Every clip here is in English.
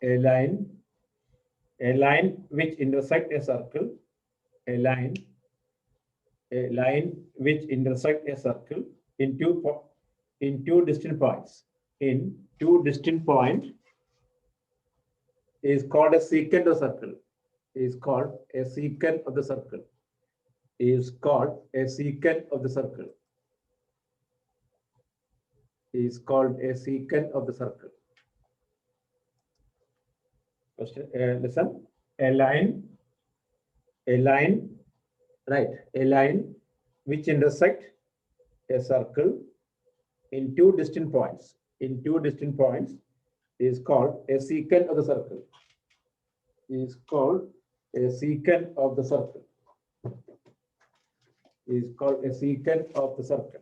a line which intersect a circle, a line which intersect a circle in two distant points. In two distant points is called a secant of circle. Is called a secant of the circle. Is called a secant of the circle. Is called a secant of the circle. Listen, a line, right? A line which intersect a circle in two distant points. In two distant points is called a secant of the circle. Is called a secant of the circle. Is called a secant of the circle.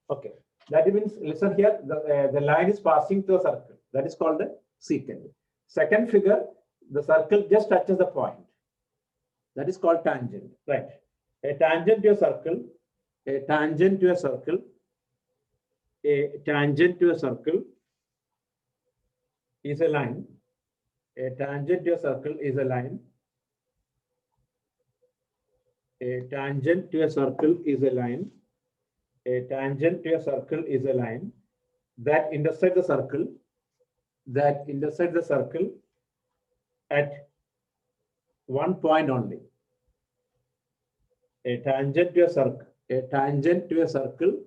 Okay, that means listen here. The line is passing through a circle. That is called the secant. Second figure, the circle just touches the point. That is called tangent. Right. A tangent to a circle. A tangent to a circle. A tangent to a circle is a line. A tangent to a circle is a line. A tangent to a circle is a line. A tangent to a circle is a line that intersects the circle. That intersects the circle at one point only. A tangent to a circle. A tangent to a circle.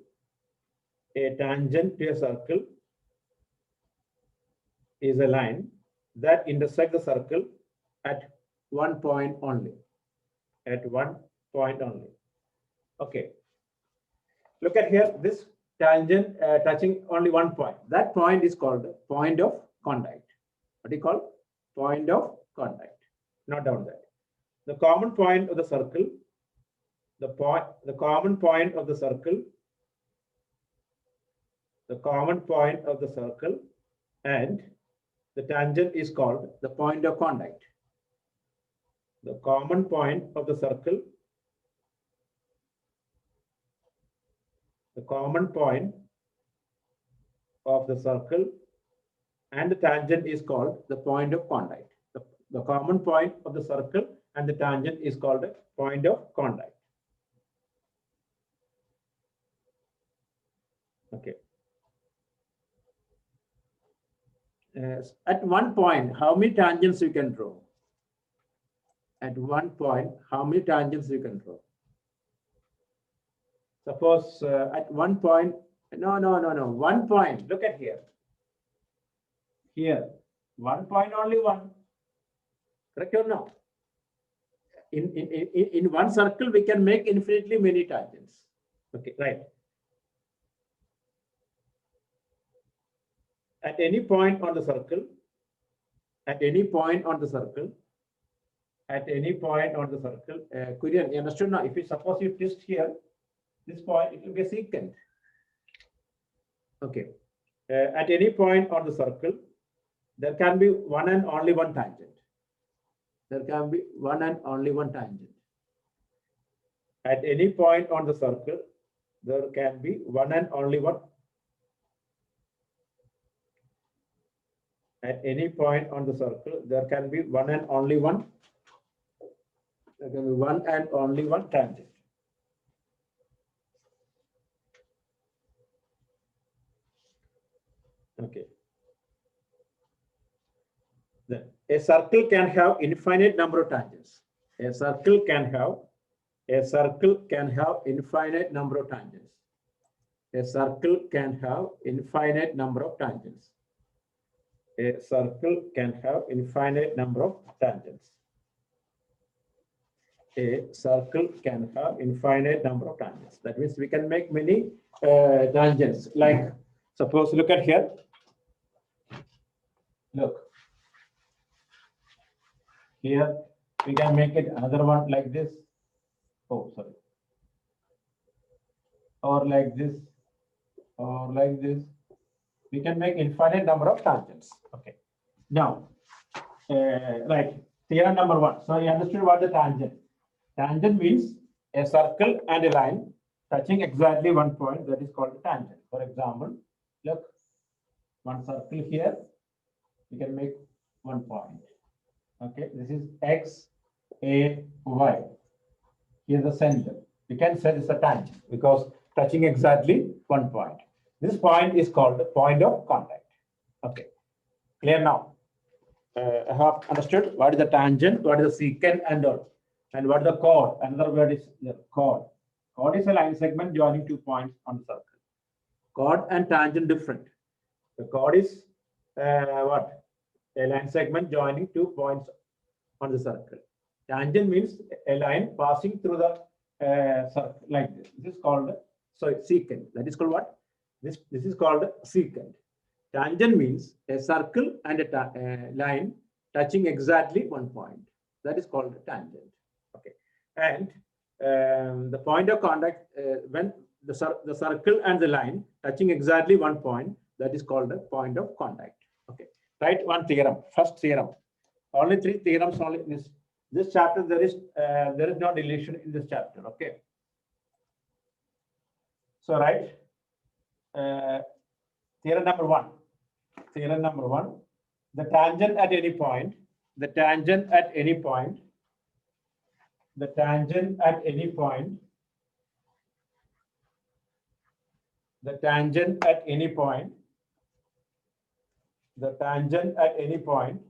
A tangent to a circle is a line that intersects the circle at one point only. At one point only. Okay. Look at here. This tangent touching only one point. That point is called the point of contact. What do you call? Point of contact. Note down that. The common point of the circle. The common point of the circle. The common point of the circle and the tangent is called the point of contact. The common point of the circle. The common point of the circle and the tangent is called the point of contact. The common point of the circle and the tangent is called the point of contact. Okay. At one point, how many tangents you can draw? At one point, how many tangents you can draw? Suppose at one point, no. 1 point. Look at here. Here, 1 point, only one. Correct or no? In one circle, we can make infinitely many tangents. Okay, right. At any point on the circle, at any point on the circle, at any point on the circle, Kurian, you understood now? If you suppose you twist here, this point, it will be a secant. Okay. At any point on the circle, there can be one and only one tangent. There can be one and only one tangent. At any point on the circle, there can be one and only one. At any point on the circle, there can be one and only one. There can be one and only one tangent. Okay. Then a circle can have infinite number of tangents. A circle can have infinite number of tangents. A circle can have infinite number of tangents. A circle can have infinite number of tangents. A circle can have infinite number of tangents. That means we can make many tangents. Like, suppose, look at here. Look. Here, we can make it another one like this. Oh, sorry. Or like this. Or like this. We can make infinite number of tangents. Okay. Now, right. Theorem number one. So you understood what the tangent. Tangent means a circle and a line touching exactly one point. That is called a tangent. For example, look, one circle here. We can make 1 point. Okay, this is X, A, Y. Here the center. We can say this is a tangent because touching exactly 1 point. This point is called the point of contact. Okay, clear now? I have understood what is the tangent, what is the secant, and all, and what is the chord. Another word is the chord. Chord is a line segment joining 2 points on the circle. Chord and tangent different. The chord is what? A line segment joining 2 points on the circle. Tangent means a line passing through the circle like this. This is called secant. That is called what? This is called secant. Tangent means a circle and a line touching exactly 1 point. That is called a tangent. Okay, and the point of contact when the circle and the line touching exactly 1 point, that is called a point of contact. Okay, write one theorem. First theorem. Only 3 theorems. Only in this chapter there is no deletion in this chapter. Okay. So write theorem number 1. Theorem number 1. The tangent at any point. The tangent at any point. The tangent at any point. The tangent at any point. The tangent at any point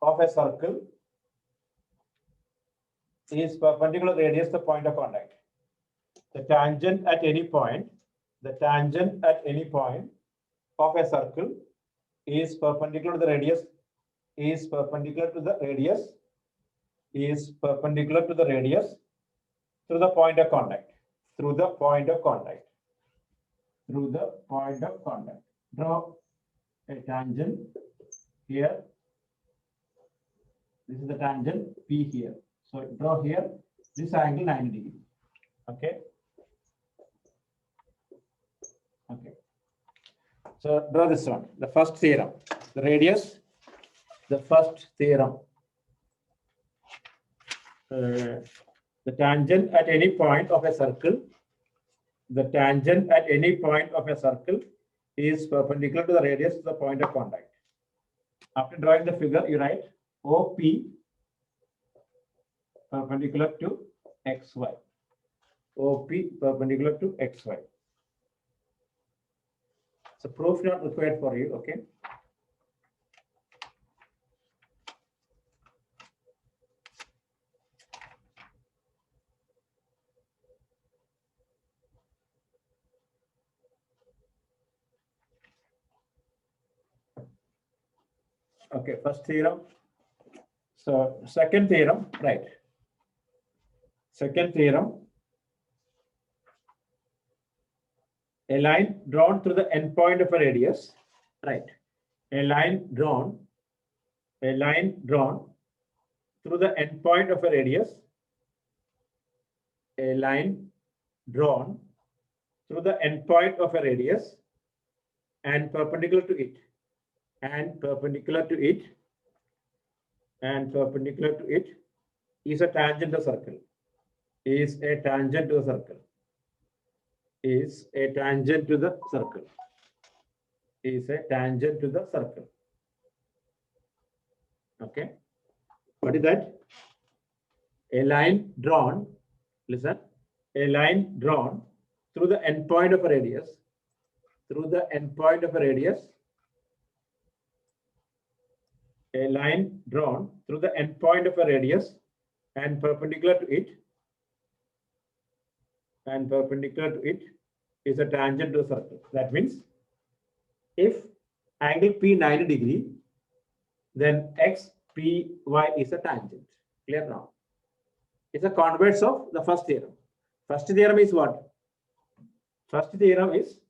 of a circle is perpendicular radius the point of contact. The tangent at any point, the tangent at any point of a circle is perpendicular to the radius, is perpendicular to the radius, is perpendicular to the radius through the point of contact, through the point of contact, through the point of contact. Draw a tangent here. This is the tangent P here. So draw here this angle 90 degrees. Okay. Okay. So draw this one. The first theorem. The radius. The first theorem. The tangent at any point of a circle. The tangent at any point of a circle is perpendicular to the radius to the point of contact. After drawing the figure, you write OP perpendicular to XY. OP perpendicular to XY. So proof not required for you, okay? Okay, first theorem. So second theorem, right? Second theorem. A line drawn through the endpoint of a radius, right? A line drawn through the endpoint of a radius. A line drawn through the endpoint of a radius and perpendicular to it, and perpendicular to it, and perpendicular to it is a tangent to the circle. Is a tangent to the circle. Is a tangent to the circle. Is a tangent to the circle. Okay. What is that? A line drawn, listen, a line drawn through the endpoint of a radius, through the endpoint of a radius, a line drawn through the endpoint of a radius and perpendicular to it, and perpendicular to it is a tangent to the circle. That means if angle P 90 degree, then XPY is a tangent. Clear now? It's a converse of the first theorem. First theorem is what? First theorem is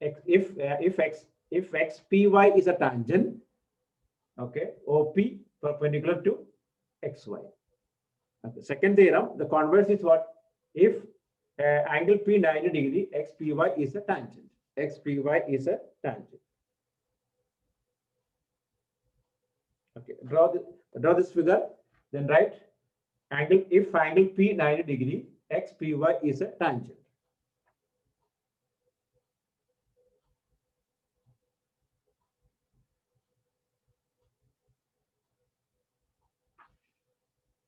if XPY is a tangent, okay, OP perpendicular to XY. Okay. Second theorem, the converse is what? If angle P 90 degree, XPY is a tangent. XPY is a tangent. Okay, draw this figure, then write angle, if angle P 90 degree, XPY is a tangent.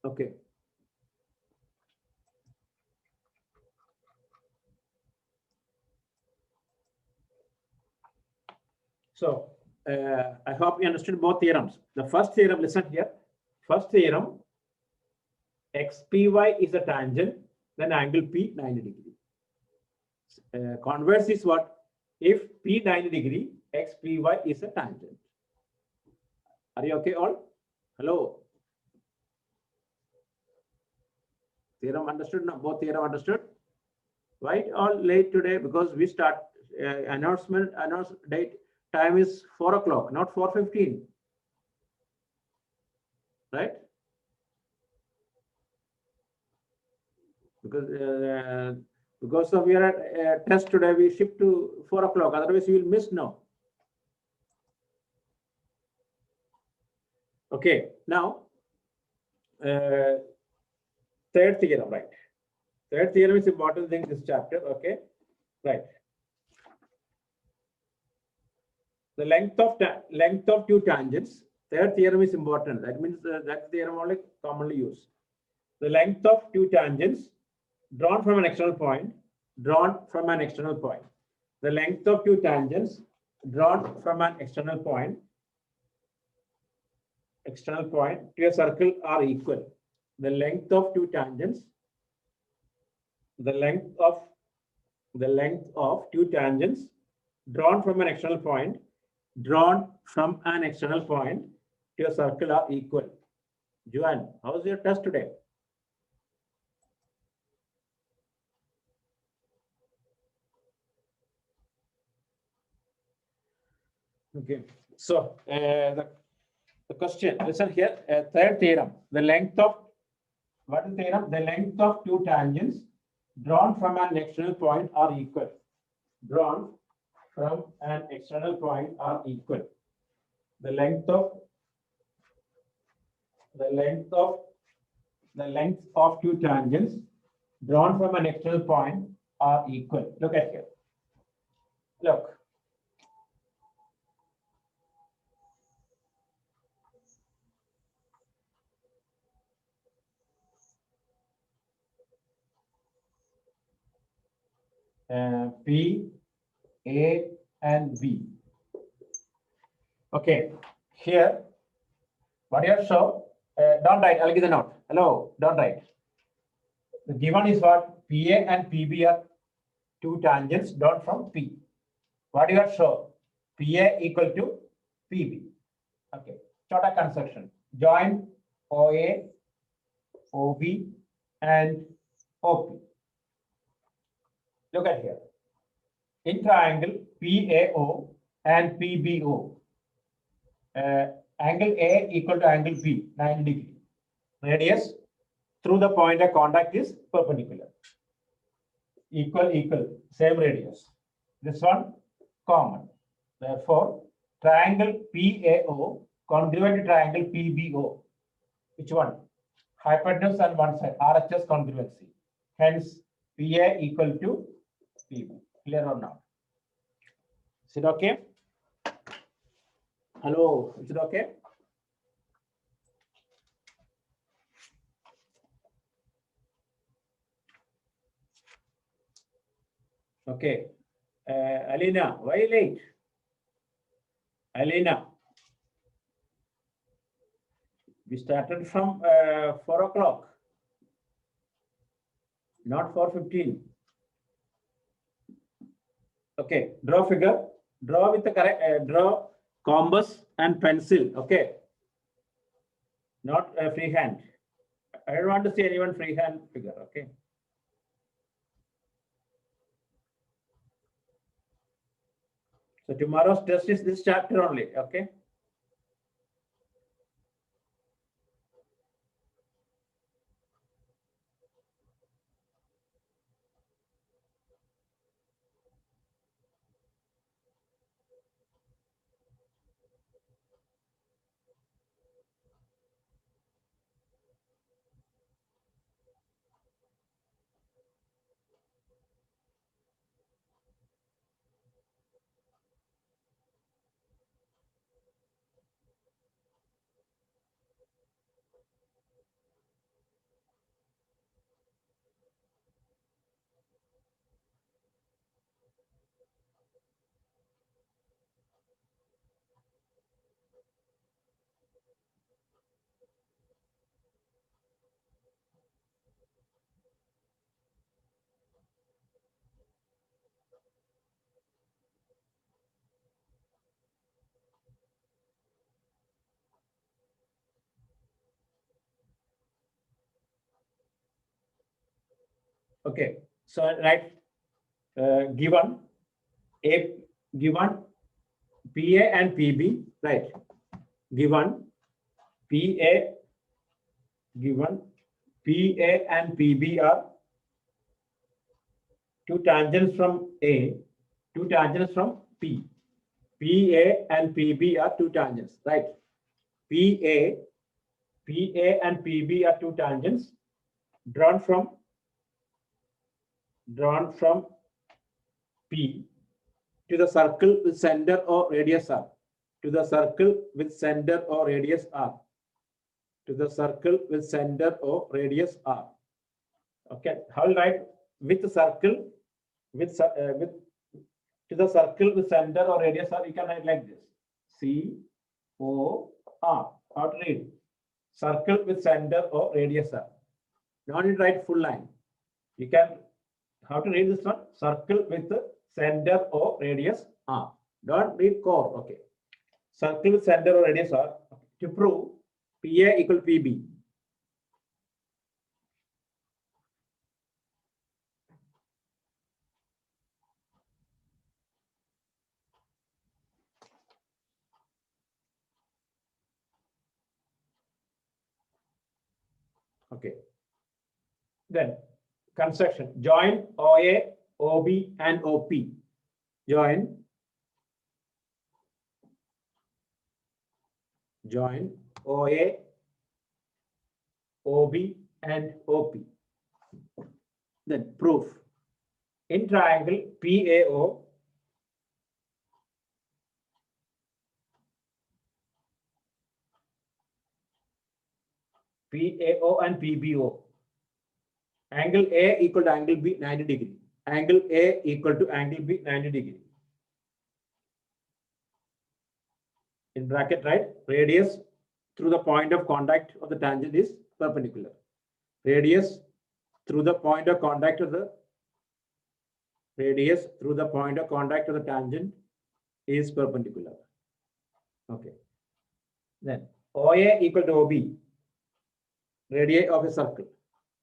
Okay. So I hope you understood both theorems. The first theorem, listen here. First theorem, XPY is a tangent, then angle P 90 degree. Converse is what? If P 90 degree, XPY is a tangent. Are you okay all? Hello. Theorem understood? No, both theorem understood? Why all late today? Because we start announce date time is 4 o'clock, not 4:15. Right? Because of your test today, we shift to 4 o'clock. Otherwise, you will miss now. Okay. Now, third theorem, right? Third theorem is important thing in this chapter. Okay, right. The length of two tangents. Third theorem is important. That means that theorem only commonly used. The length of two tangents drawn from an external point. The length of two tangents drawn from an external point to a circle are equal. The length of two tangents. The length of two tangents drawn from an external point to a circle are equal. Joanne, how's your test today? Okay, so the question, listen here, third theorem, the length of two tangents drawn from an external point are equal. The length of two tangents drawn from an external point are equal. Look at here. Look. P, A, and B. Okay, here, what you have shown, don't write, I'll give the note. Hello, don't write. The given is what? PA and PB are two tangents drawn from P. What you have shown? PA equal to PB. Okay, shorter construction. Join OA, OB, and OP. Look at here. In triangle PAO and PBO, angle A equal to angle B, 90 degree. Radius through the point of contact is perpendicular. Equal, same radius. This one common. Therefore, triangle PAO congruent to triangle PBO. Which one? Hypotenuse on one side, RHS congruency. Hence, PA equal to PB. Clear or not? Is it okay? Hello, is it okay? Okay. Alina, why late? Alina. We started from 4 o'clock, not 4:15. Okay, draw figure. Draw with the correct, draw compass and pencil. Okay, not a free hand. I don't want to see anyone free hand figure. Okay. So tomorrow's test is this chapter only. Okay. Okay, so right, given PA and PB, right? Given PA and PB are two tangents from A, two tangents from P. PA and PB are two tangents, right? PA and PB are two tangents drawn from P to the circle with center or radius R. To the circle with center or radius R. To the circle with center or radius R. Okay, how will write with the circle with to the circle with center or radius R? You can write like this: C O R. How to read? Circle with center or radius R. Now you write full line. You can how to read this one? Circle with center or radius R. Don't read core. Okay. Circle with center or radius R. To prove PA equal PB. Okay. Then construction. Join OA, OB, and OP. Join OA, OB, and OP. Then proof. In triangle PAO, and PBO, angle A equal to angle B 90 degree. Angle A equal to angle B 90 degree. In bracket, right? Radius through the point of contact of the tangent is perpendicular. Radius through the point of contact of the tangent is perpendicular. Okay. Then OA equal to OB, radii of a circle.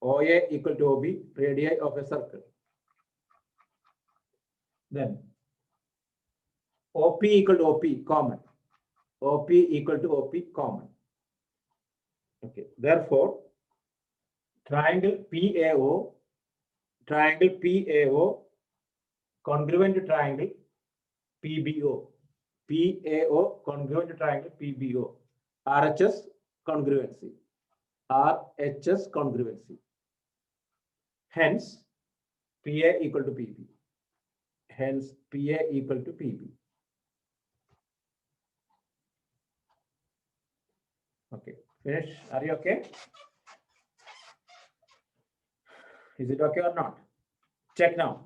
OA equal to OB, radii of a circle. Then OP equal to OP, common. OP equal to OP, common. Okay. Therefore, triangle PAO congruent to triangle PBO. PAO congruent to triangle PBO. RHS congruency. RHS congruency. Hence, PA equal to PB. Hence, PA equal to PB. Okay, finish. Are you okay? Is it okay or not? Check now.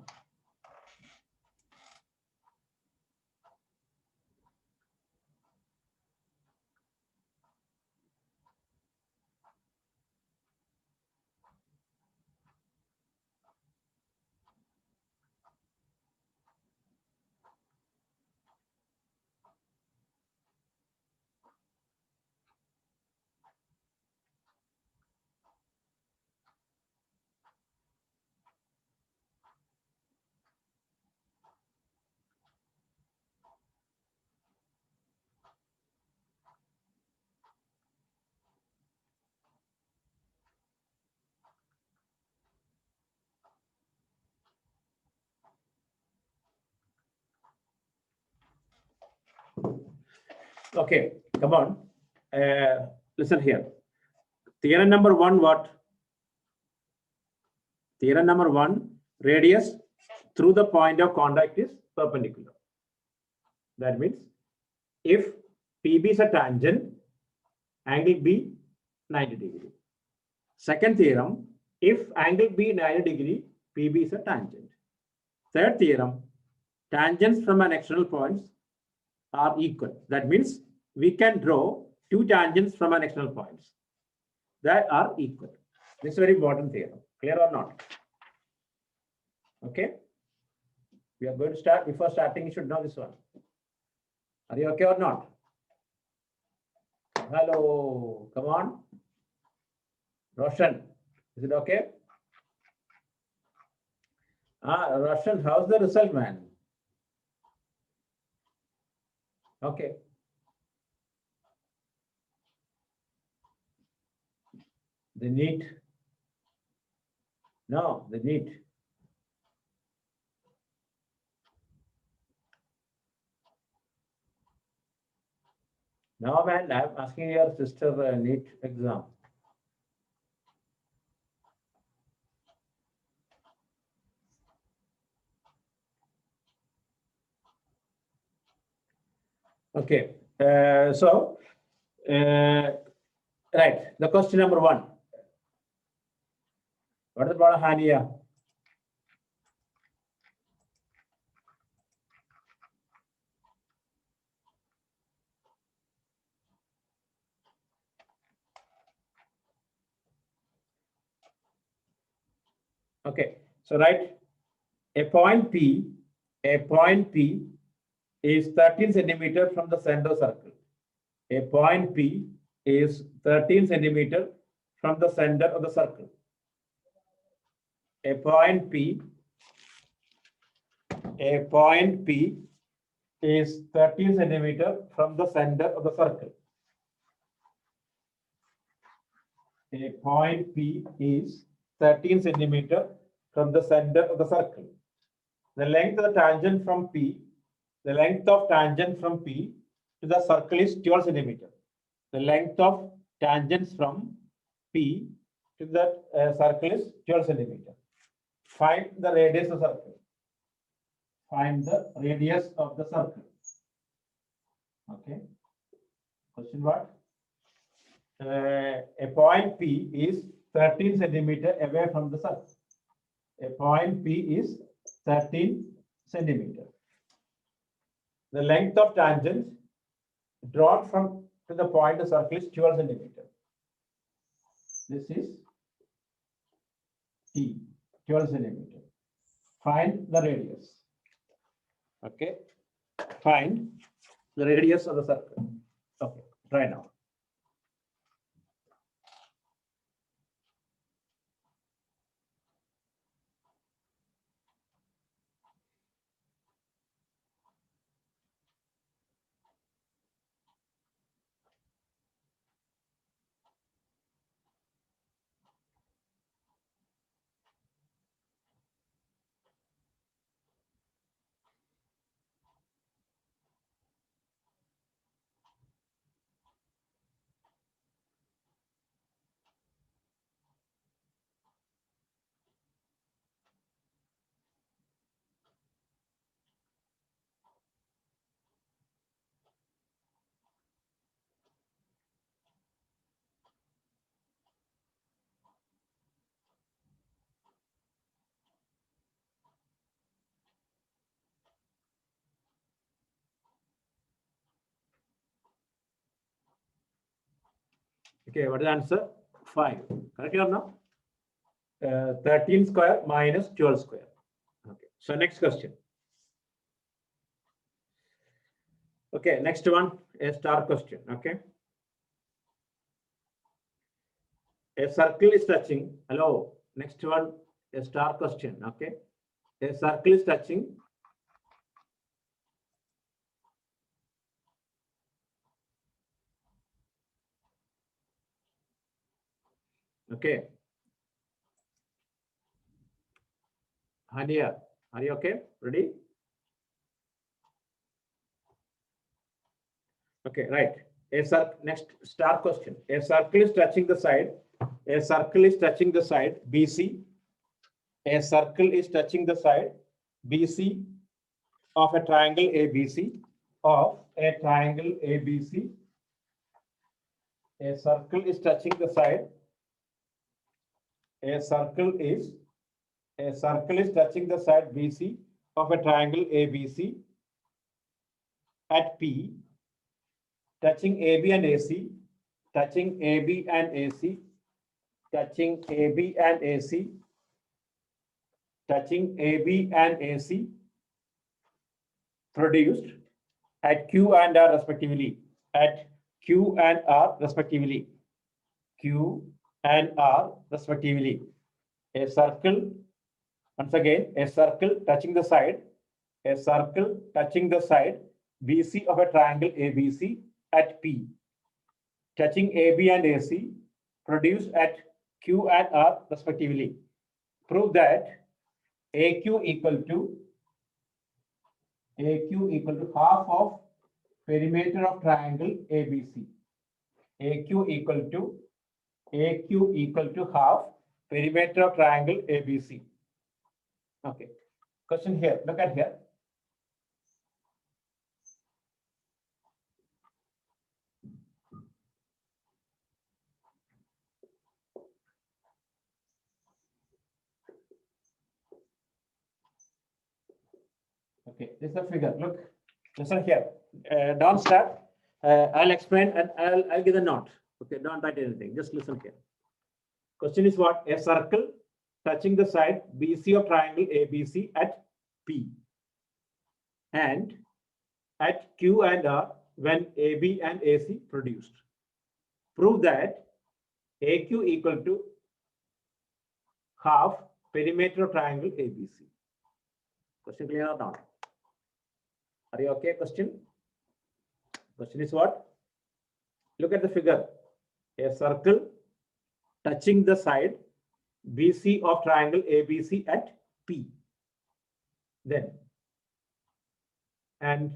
Okay, come on. Listen here. Theorem number one, what? Theorem number one, radius through the point of contact is perpendicular. That means if PB is a tangent, angle B 90 degree. Second theorem, if angle B 90 degree, PB is a tangent. Third theorem, tangents from an external points are equal. That means we can draw two tangents from an external points. that are equal. This is very important theorem. Clear or not? Okay. We are going to start. Before starting, you should know this one. Are you okay or not? Hello, come on. Roshan, is it okay? Roshan, how's the result, man? Okay. The NEET. No, the NEET. No, man, I'm asking your sister NEET exam. Okay. Right. The question number 1. What is about Hania? Okay. So right, a point P is 13 centimeter from the center circle. A point P is 13 centimeter from the center of the circle. A point P is 13 centimeter from the center of the circle. A point P is 13 centimeter from the center of the circle. The length of the tangent from P, the length of tangent from P to the circle is 12 centimeter. The length of tangents from P to the circle is 12 centimeter. Find the radius of the circle. Find the radius of the circle. Okay. Question what? A point P is 13 centimeter away from the circle. A point P is 13 centimeter. The length of tangent drawn from to the point of the circle is 12 centimeter. This is T, 12 centimeter. Find the radius. Okay. Find the radius of the circle. Okay. Try now. Okay, what is the answer? 5. Correct or no? 13 square minus 12 square. Okay. So next question. Okay, next one, a star question. Okay. A circle is touching. Hello. Next one, a star question. Okay. A circle is touching. Okay. Hania, are you okay? Ready? Okay, right. Next star question. A circle is touching the side. A circle is touching the side BC. A circle is touching the side BC of a triangle ABC. Of a triangle ABC. A circle is touching the side. A circle is touching the side BC of a triangle ABC at P, touching AB and AC, touching AB and AC touching AB and AC, touching AB and AC produced at Q and R respectively, at Q and R respectively, Q and R respectively. A circle, once again, a circle touching the side, a circle touching the side BC of a triangle ABC at P, touching AB and AC produced at Q and R respectively. Prove that AQ equal to half of perimeter of triangle ABC. AQ equal to half perimeter of triangle ABC. Okay. Question here. Look at here. Okay, this is the figure. Look, listen here. Don't start. I'll explain and I'll give the note. Okay, don't write anything. Just listen here. Question is what? A circle touching the side BC of triangle ABC at P and at Q and R when AB and AC produced. Prove that AQ equal to half perimeter of triangle ABC. Question clear or not? Are you okay? Question is what? Look at the figure. A circle touching the side BC of triangle ABC at P. Then, and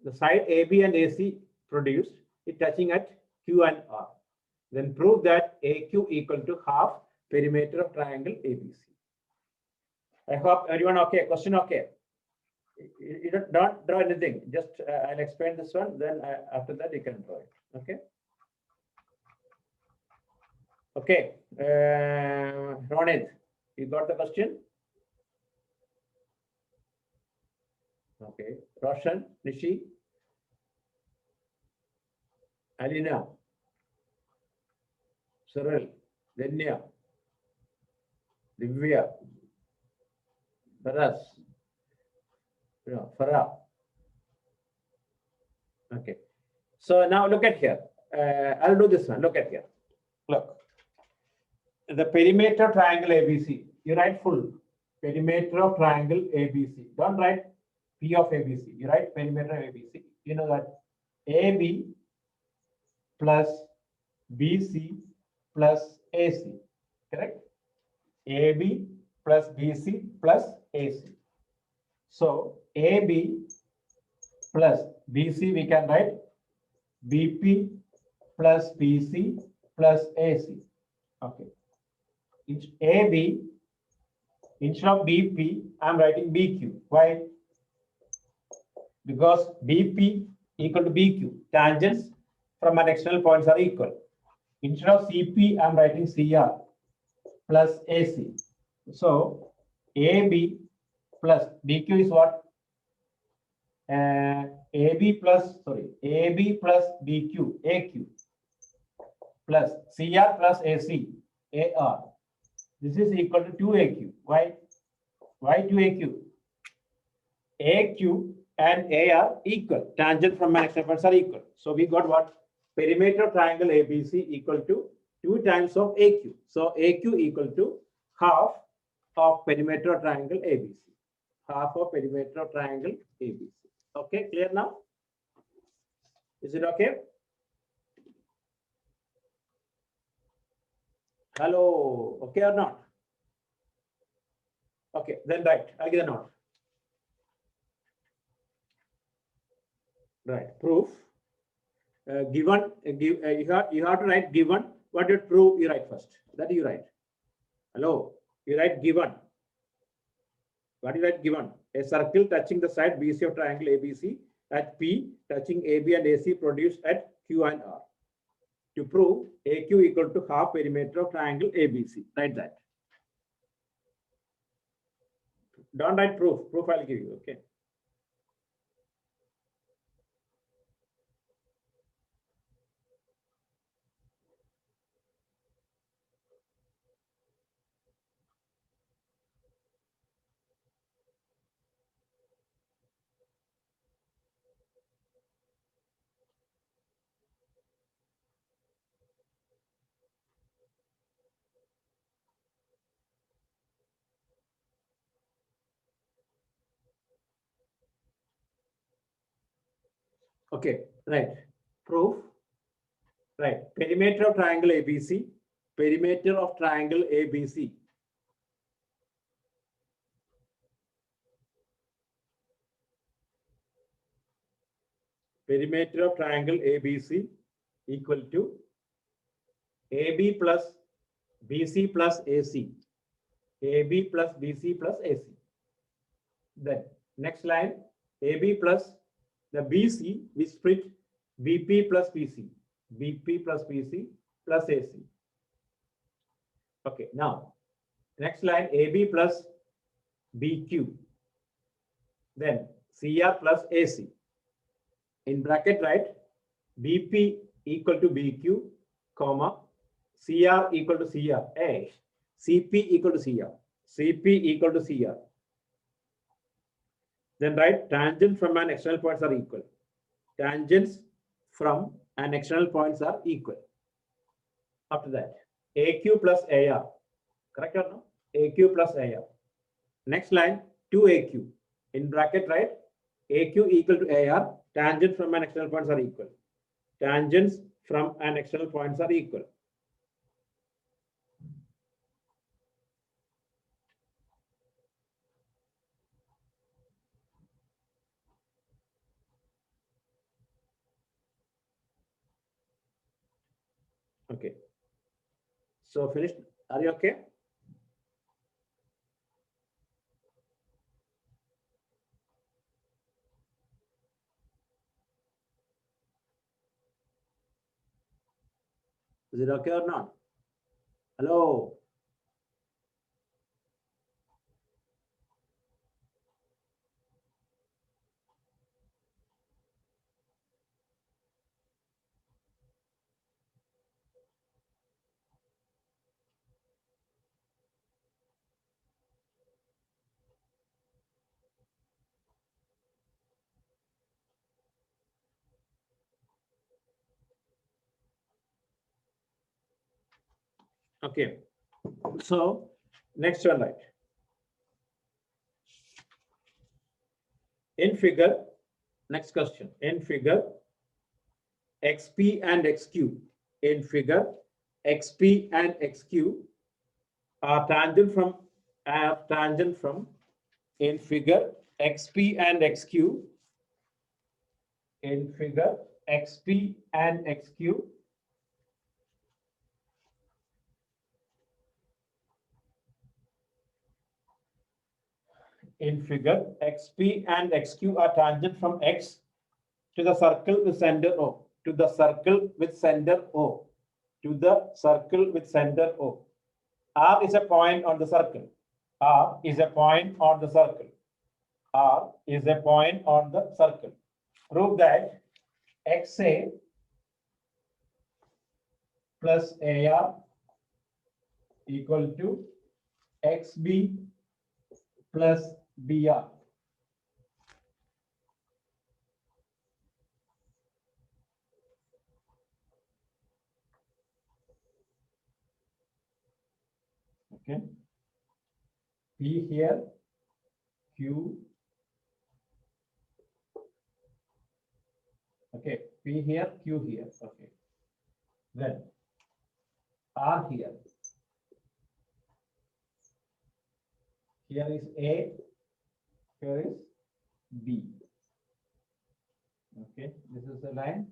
the side AB and AC produced it touching at Q and R. Then prove that AQ equal to half perimeter of triangle ABC. I hope everyone okay. Question okay. You don't draw anything. Just I'll explain this one. Then after that you can draw it. Okay. Okay. Ronit, you got the question? Okay. Roshan, Nishi, Alina, Cyril, Denya, Divya, Faraz, Farah. Okay. So now look at here. I'll do this one. Look at here. Look. The perimeter triangle ABC. You write full. Perimeter of triangle ABC. Don't write P of ABC. You write perimeter of ABC. You know that AB plus BC plus AC. Correct? AB plus BC plus AC. So AB plus BC we can write BP plus BC plus AC. Okay. AB, instead of BP, I'm writing BQ. Why? Because BP equal to BQ. Tangents from an external points are equal. Instead of CP, I'm writing CR plus AC. So AB plus BQ is what? AB plus BQ, AQ plus CR plus AC, AR. This is equal to 2AQ. Why? Why 2AQ? AQ and AR equal. Tangent from an external points are equal. So we got what? Perimeter of triangle ABC equal to 2 times of AQ. So AQ equal to half of perimeter of triangle ABC. Half of perimeter of triangle ABC. Okay, clear now? Is it okay? Hello, okay or not? Okay, then right. I'll give a note. Right, proof. Given, you have to write given. What did prove? You write first. That you write. Hello, you write given. What do you write given? A circle touching the side BC of triangle ABC at P, touching AB and AC produced at Q and R. To prove AQ equal to half perimeter of triangle ABC. Write that. Don't write proof. Proof I'll give you. Okay. Okay, right. Proof. Right. Perimeter of triangle ABC. Perimeter of triangle ABC. Perimeter of triangle ABC equal to AB plus BC plus AC. AB plus BC plus AC. Then next line, AB plus the BC, we split BP plus PC. BP plus PC plus AC. Okay, now next line, AB plus BQ. Then CR plus AC. In bracket, write BP equal to BQ, comma, CR equal to CR. CP equal to CR. CP equal to CR. Then write tangent from an external points are equal. Tangents from an external points are equal. After that, AQ plus AR. Correct or no? AQ plus AR. Next line, 2AQ. In bracket, write AQ equal to AR. Tangents from an external points are equal. Tangents from an external points are equal. Okay. So finished. Are you okay? Is it okay or not? Hello. Okay. So next one, right? In figure, next question. In figure, XP and XQ. In figure, XP and XQ are tangent from in figure XP and XQ. In figure XP and XQ in figure XP and XQ are tangent from X to the circle with center O. To the circle with center O. To the circle with center O. R is a point on the circle. R is a point on the circle. R is a point on the circle. Prove that XA plus AR equal to XB plus BR. Okay. P here, Q. Okay, P here, Q here. Okay. Then R here. Here is A, here is B. Okay, this is the line.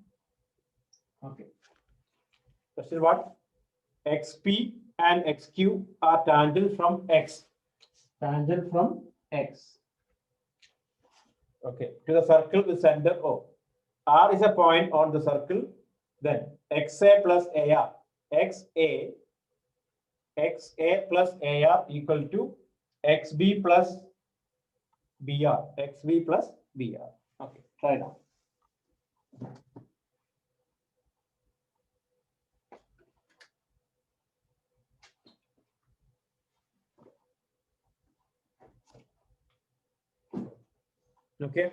Okay. Question what? XP and XQ are tangent from X. Tangent from X. Okay, to the circle with center O. R is a point on the circle. Then XA plus AR. XA plus AR equal to XB plus BR. XB plus BR. Okay, try now. Okay.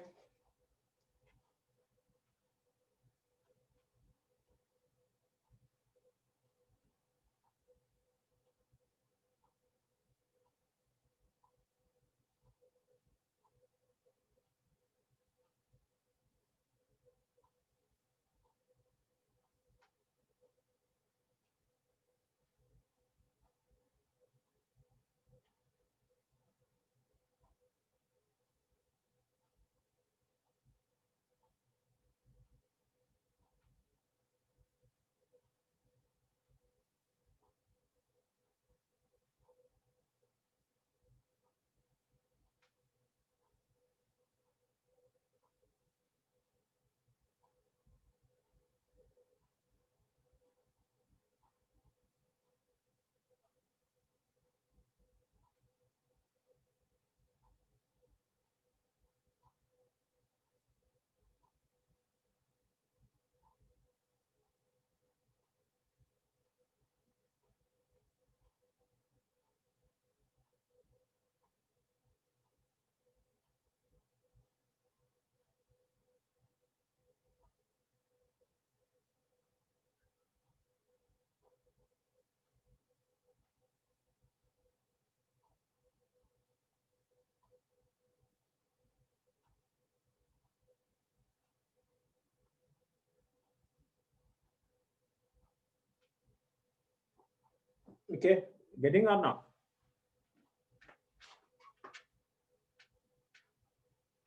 Okay, getting or not?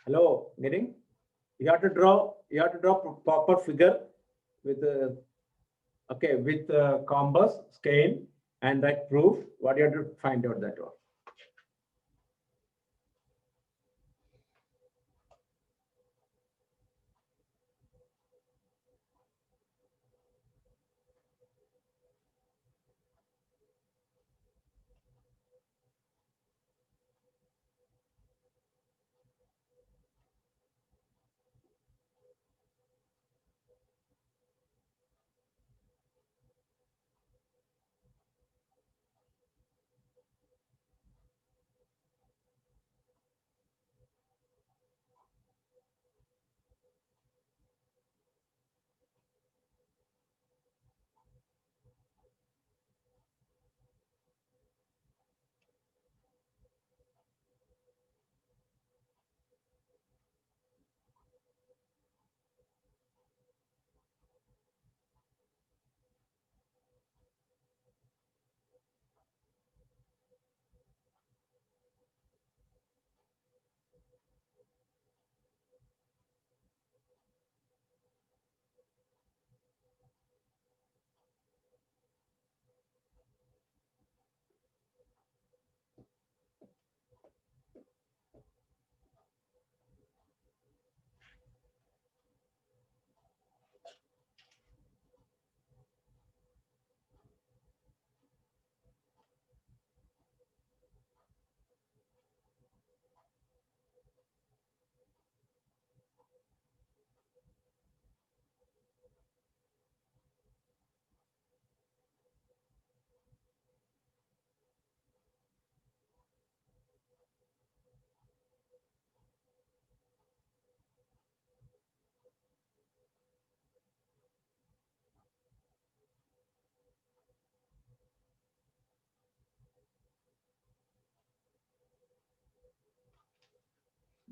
Hello, getting? You have to draw proper figure with okay, with compass, scale, and that proof. What you have to find out that one.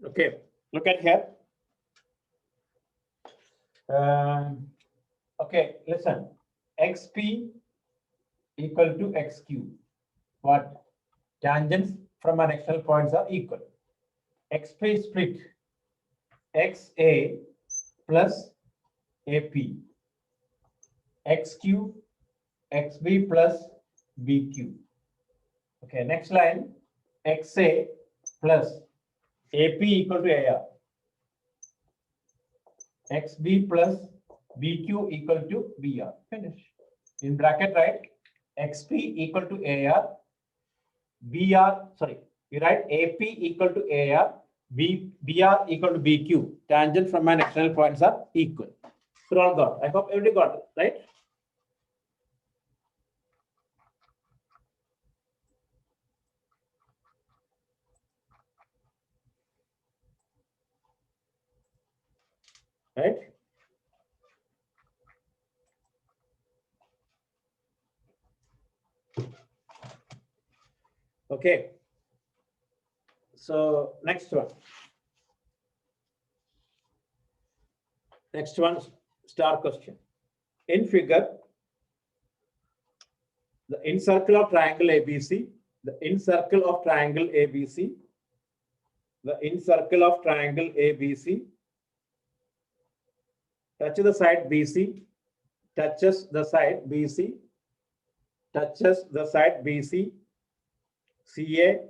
Okay, look at here. Okay, listen. XP equal to XQ. What? Tangents from an external points are equal. XP split XA plus AP. XQ, XB plus BQ. Okay, next line. XA plus AP equal to AR. XB plus BQ equal to BR. Finish. In bracket, write XP equal to AR. BR, sorry, you write AP equal to AR. BR equal to BQ. Tangent from an external points are equal. So all got. I hope everybody got it, right? Right? Okay. So next one. Next one, star question. In figure, the incircle of triangle ABC, the incircle of triangle ABC, the incircle of triangle ABC, touches the side BC, touches the side BC, touches the side BC, CA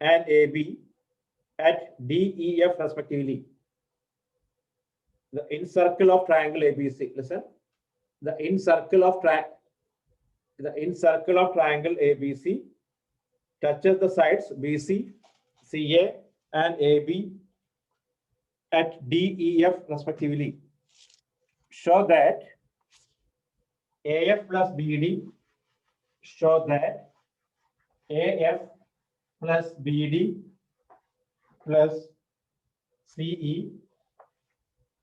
and AB at DEF respectively. The incircle of triangle ABC. Listen, the incircle of triangle ABC touches the sides BC, CA, and AB at DEF respectively. Show that AF plus BD. Show that AF plus BD plus CE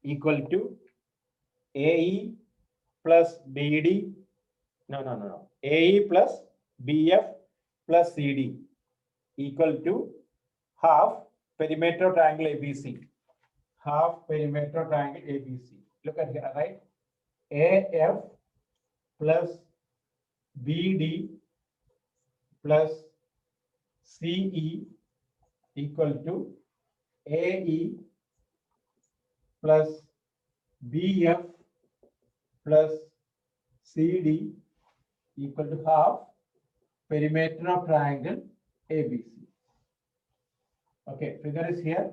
equal to AE plus BD. No. AE plus BF plus CD equal to half perimeter triangle ABC. Half perimeter triangle ABC. Look at here, right? AF plus BD plus CE equal to AE plus BF plus CD equal to half perimeter of triangle ABC. Okay, figure is here.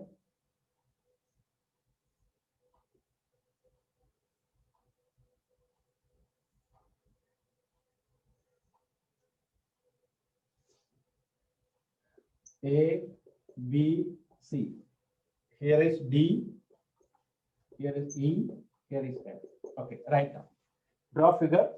A, B, C. Here is D, here is E, here is F. Okay, right now. Draw figure.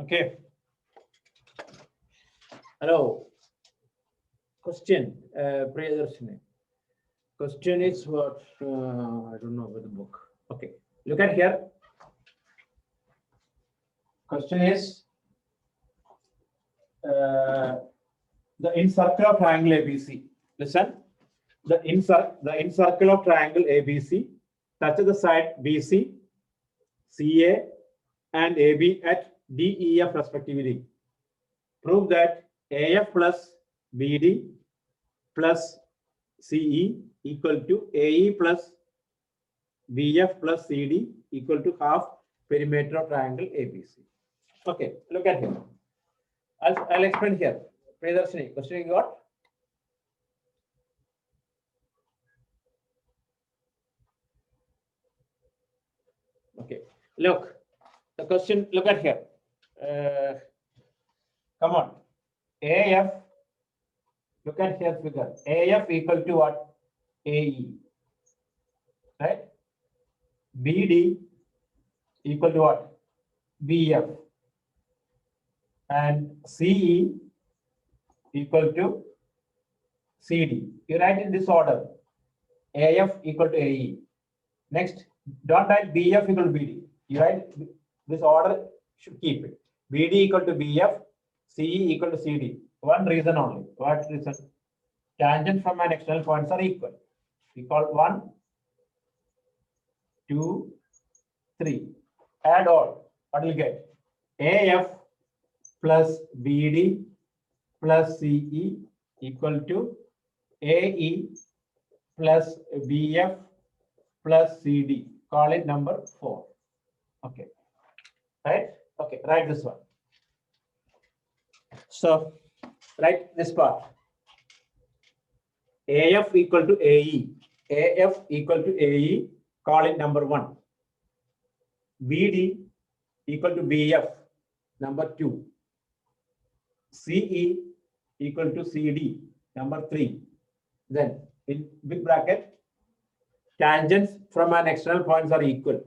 Okay. Hello. Question, Priyadarshini. Question is what? I don't know about the book. Okay. Look at here. Question is the incircle of triangle ABC. Listen. The incircle of triangle ABC touches the side BC, CA, and AB at DEF respectively. Prove that AF plus BD plus CE equal to AE plus BF plus CD equal to half perimeter of triangle ABC. Okay, look at here. I'll explain here. Priyadarshini, question you got? Okay, look, the question, look at here. Come on, AF, look at here figure. AF equal to what? AE, right? BD equal to what? BF. And CE equal to CD. You write in this order. AF equal to AE. Next, don't write BF equal to BD. You write this order, should keep it. BD equal to BF, CE equal to CD. One reason only. What reason? Tangent from an external points are equal. We call 1, 2, 3. Add all. What will you get? AF plus BD plus CE equal to AE plus BF plus CD. Call it number 4. Okay. Right? Okay. Write this one. So, write this part. AF equal to AE. AF equal to AE. Call it number 1. BD equal to BF, number 2. CE equal to CD, number 3. Then in big bracket, tangents from an external points are equal.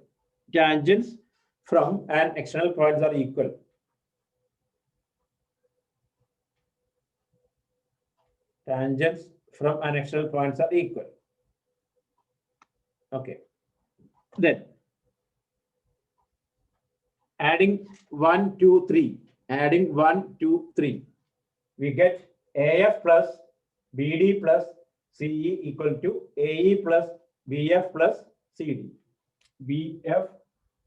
Tangents from an external points are equal. Tangents from an external points are equal. Okay. Then adding 1, 2, 3. Adding 1, 2, 3. We get AF plus BD plus CE equal to AE plus BF plus CD. BF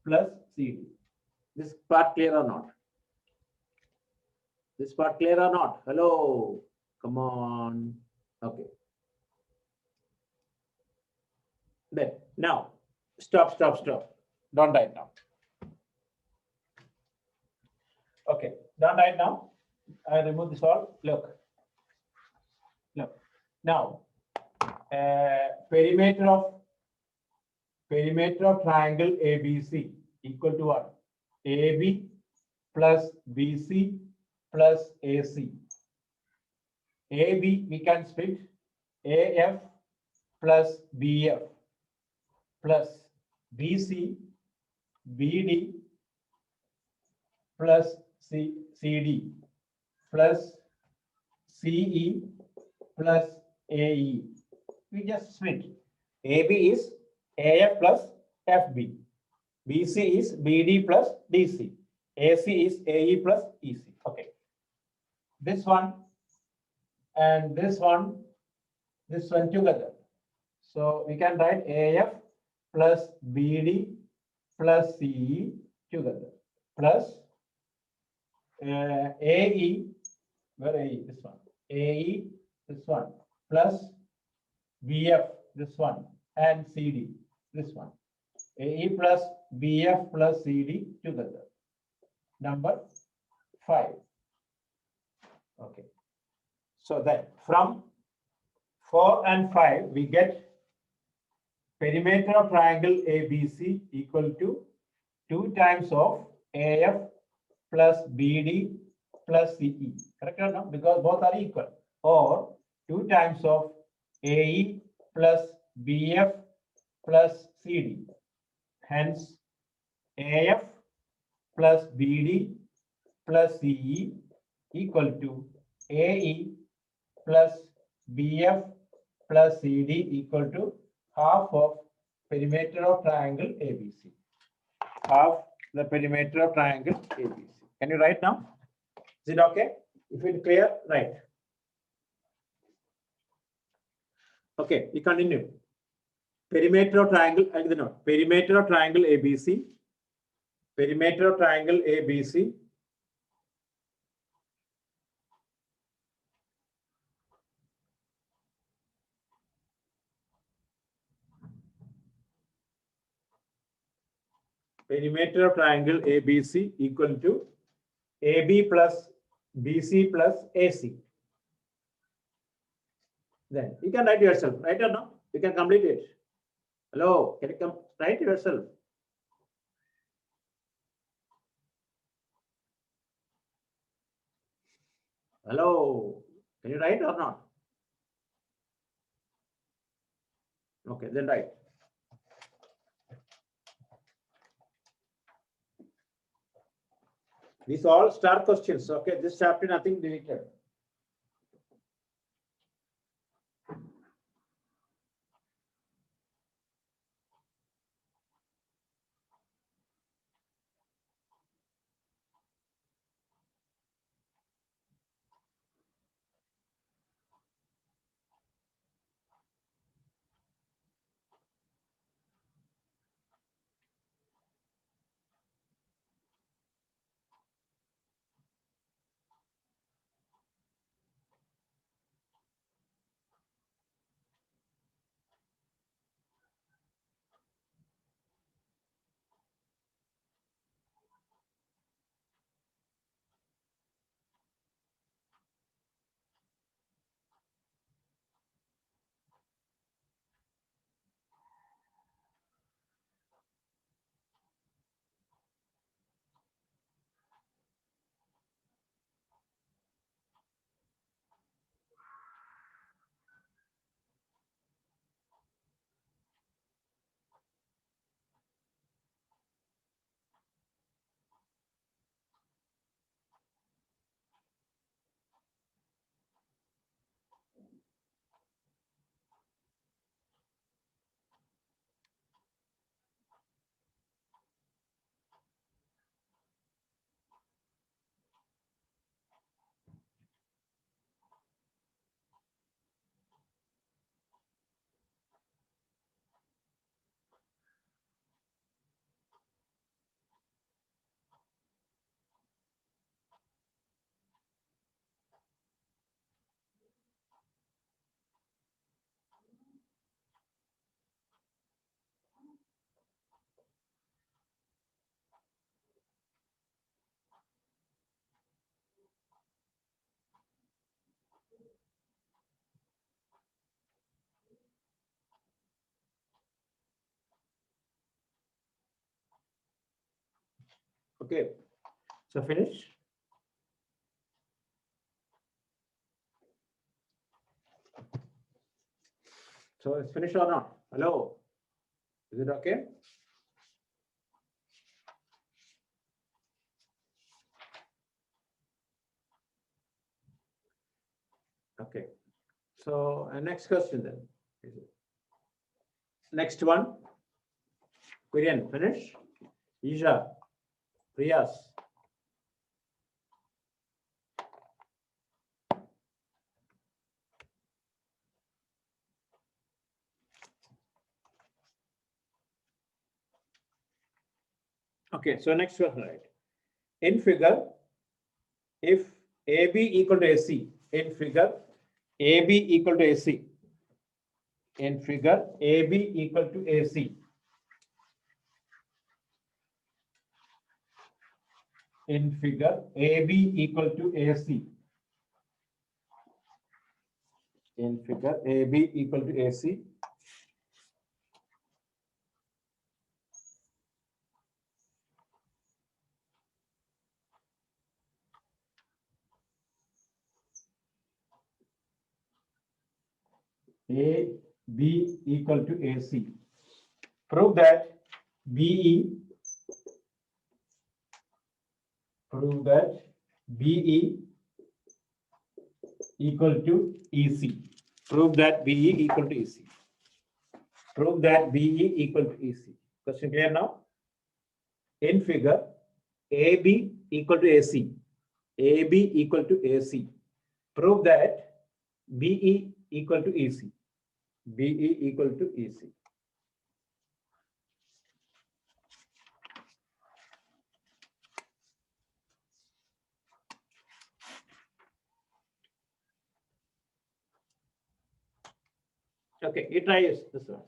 plus CD. This part clear or not? This part clear or not? Hello? Come on. Okay. Then now, stop. Don't write now. Okay, don't write now. I remove this all. Look. Now, perimeter of triangle ABC equal to what? AB plus BC plus AC. AB we can split AF plus BF plus BC BD plus CD plus CE plus AE. We just split. AB is AF plus FB. BC is BD plus DC. AC is AE plus EC. Okay. This one and this one together. So we can write AF plus BD plus CE together plus AE, where AE? This one. AE, this one, plus BF, this one, and CD, this one. AE plus BF plus CD together. Number 5. Okay. So that from 4 and 5, we get perimeter of triangle ABC equal to 2 times of AF plus BD plus CE. Correct or not? Because both are equal. Or 2 times of AE plus BF plus CD. Hence, AF plus BD plus CE equal to AE plus BF plus CD equal to half of perimeter of triangle ABC. Half the perimeter of triangle ABC. Can you write now? Is it okay? If it's clear, write. Okay, we continue. Perimeter of triangle, perimeter of triangle ABC. Perimeter of triangle ABC. Perimeter of triangle ABC equal to AB plus BC plus AC. Then you can write yourself, right or no? You can complete it. Hello, can you come write yourself? Hello, can you write or not? Okay, then write. These all star questions. Okay, this chapter nothing deleted. Okay, so finish. So it's finished or not? Hello, is it okay? Okay, so next question then. Next one, Kurian, finish. Isha, Priyas. Okay, so next question, right? In figure, if AB equal to AC, in figure, AB equal to AC, in figure, AB equal to AC, in figure, AB equal to AC, in figure, AB equal to AC, AB equal to AC. Prove that BE, prove that BE equal to EC. Prove that BE equal to EC. Prove that BE equal to EC. Question clear now? In figure, AB equal to AC. AB equal to AC. Prove that BE equal to EC. BE equal to EC. Okay, you try this one.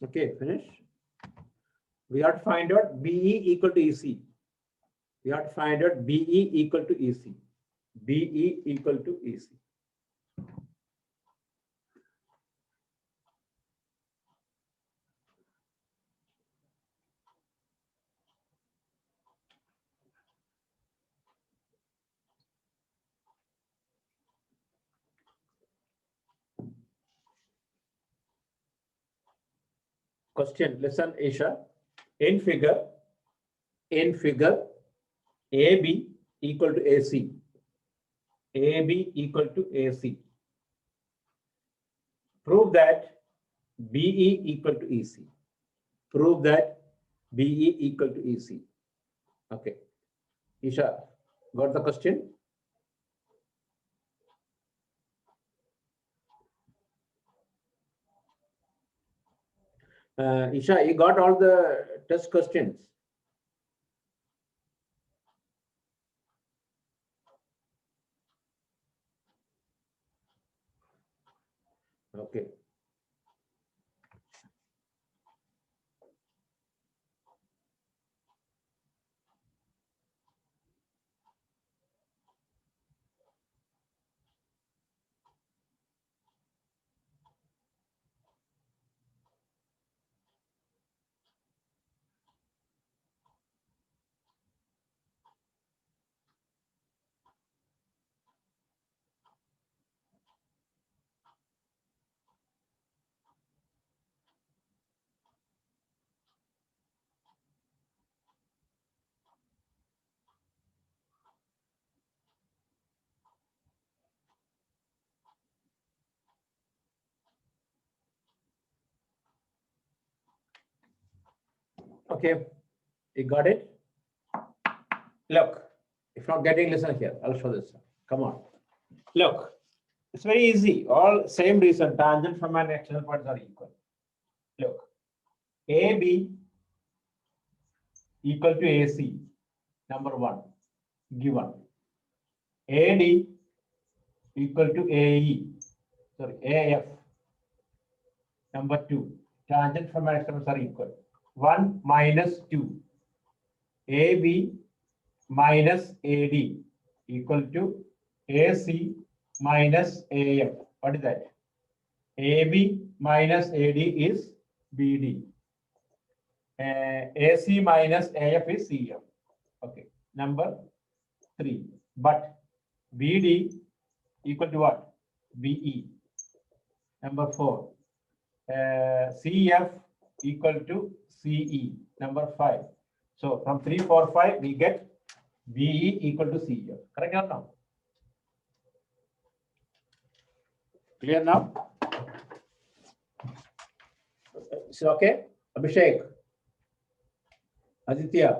Okay, finish. We have to find out BE equal to EC. We have to find out BE equal to EC. BE equal to EC. Question, listen, Isha. In figure, AB equal to AC. AB equal to AC. Prove that BE equal to EC. Prove that BE equal to EC. Okay. Isha, got the question? Isha, you got all the test questions? Okay. Okay, you got it? Look, if not getting, listen here. I'll show this. Come on. Look, it's very easy. All same reason. Tangent from an external points are equal. Look, AB equal to AC, number one, given. AD equal to AE, sorry, AF, number two. Tangent from an external are equal. 1 minus 2. AB minus AD equal to AC minus AF. What is that? AB minus AD is BD. AC minus AF is CF. Okay. Number 3. But BD equal to what? BE. Number 4. CF equal to CE. Number 5. So from 3, 4, 5, we get BE equal to CF. Correct or no? Clear now? Is it okay? Abhishek, Aditya,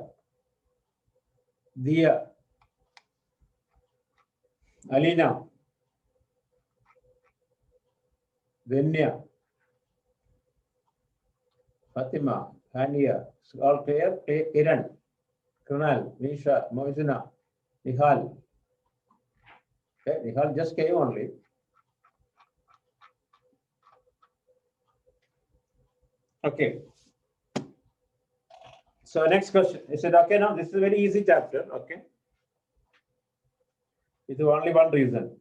Diya, Alina, Venya, Fatima, Hania, all clear? Kiran, Kunal, Nisha, Moizuna, Nihal. Okay, Nihal just came only. Okay. So next question. Is it okay now? This is a very easy chapter. Okay. It's only one reason.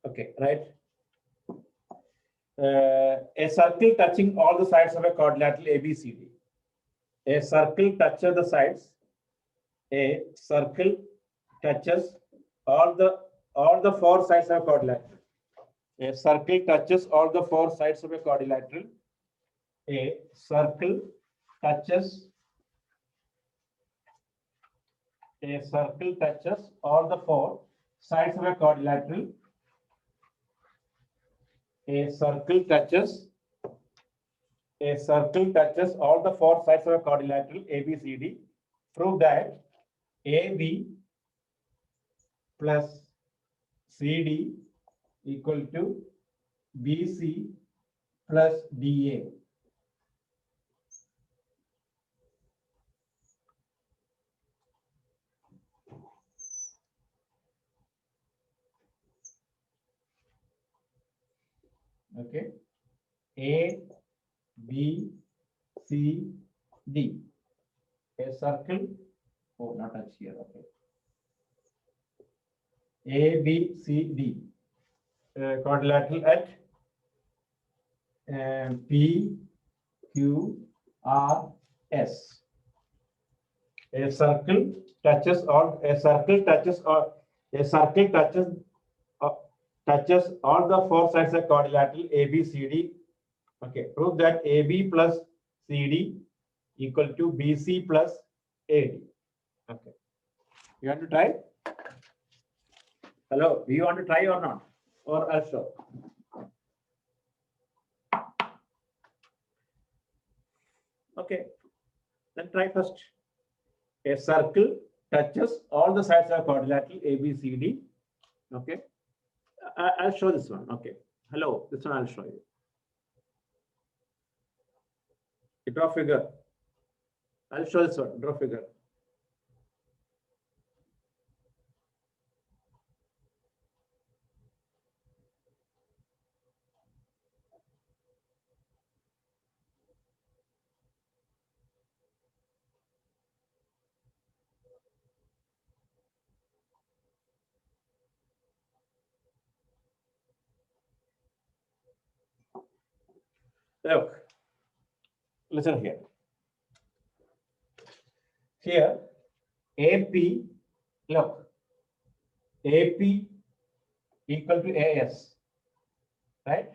Okay, right. A circle touching all the sides of a quadrilateral ABCD. A circle touches the sides. A circle touches all the four sides of a quadrilateral. A circle touches all the four sides of a quadrilateral. A circle touches all the four sides of a quadrilateral. A circle touches all the four sides of a quadrilateral ABCD. Prove that AB plus CD equal to BC plus DA. Okay. A, B, C, D. A circle. Oh, not touch here. Okay. A, B, C, D. Quadrilateral at P, Q, R, S. A circle touches all the four sides of quadrilateral ABCD. Okay, prove that AB plus CD equal to BC plus AD. Okay, you want to try? Hello, do you want to try or not? or I'll show. Okay, then try first. A circle touches all the sides of quadrilateral A, B, C, D. Okay, I'll show this one. Okay, hello, this one I'll show you. Draw figure. I'll show this one. Draw figure. Look, listen here. Here, AP, look, AP equal to AS, right?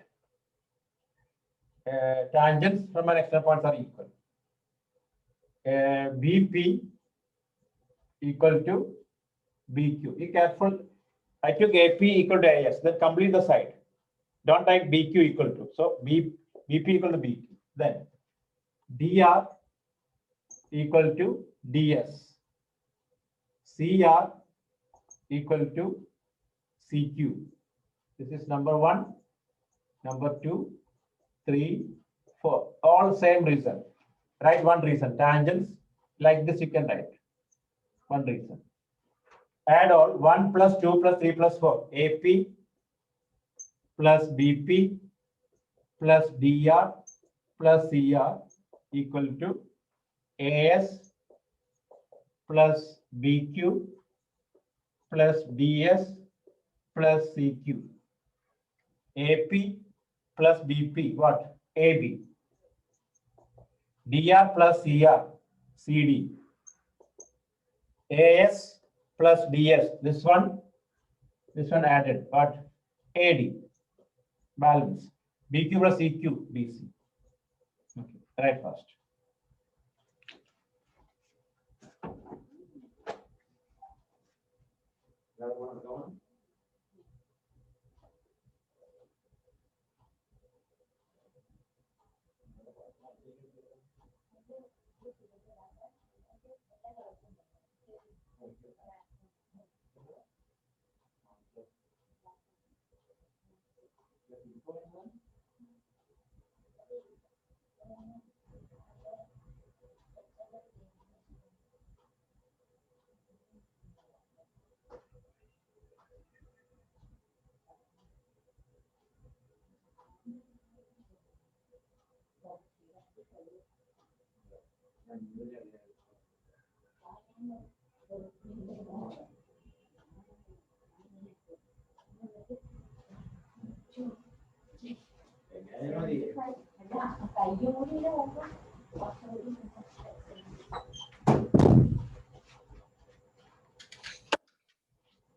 Tangents from an external points are equal. BP equal to BQ. Be careful. I took AP equal to AS. Then complete the side. Don't write BQ equal to. So BP equal to BQ. Then DR equal to DS. CR equal to CQ. This is number 1, number 2, 3, 4. All same reason. Write one reason. Tangents like this you can write. One reason. Add all 1 plus 2 plus 3 plus 4. AP plus BP plus DR plus CR equal to AS plus BQ plus DS plus CQ. AP plus BP, what? AB. DR plus CR, CD. AS plus DS, this one added, what? AD, balance. BQ plus CQ, BC. Okay, right first.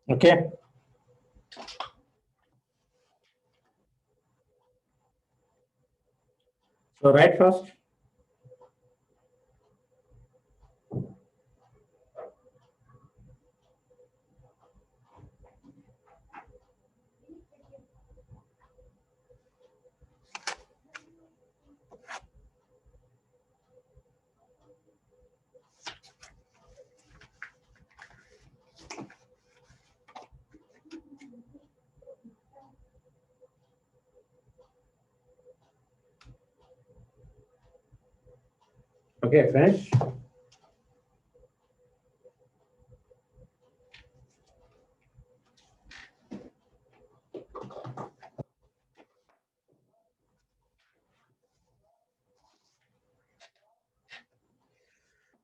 Okay. So write first. Okay, finish.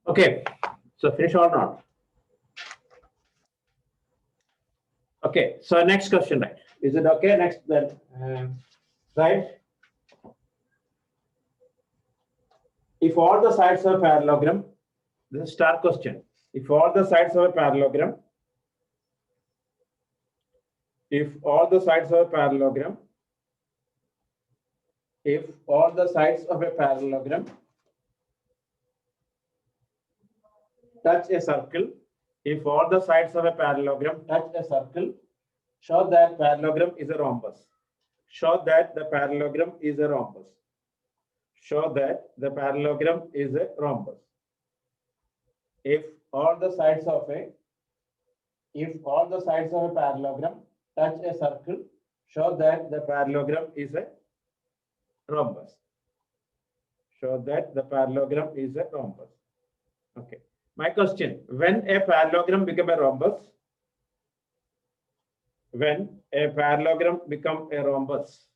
Okay, so finish or not? Okay, so next question, right? Is it okay? Next then, right? If all the sides of a parallelogram, this is star question. If all the sides of a parallelogram, if all the sides of a parallelogram, if all the sides of a parallelogram touch a circle, if all the sides of a parallelogram touch a circle, Show that parallelogram is a rhombus. Show that the parallelogram is a rhombus. Show that the parallelogram is a rhombus. If all the sides of a parallelogram touch a circle, show that the parallelogram is a rhombus. Show that the parallelogram is a rhombus. Okay. My question, when a parallelogram become a rhombus? When a parallelogram become a rhombus?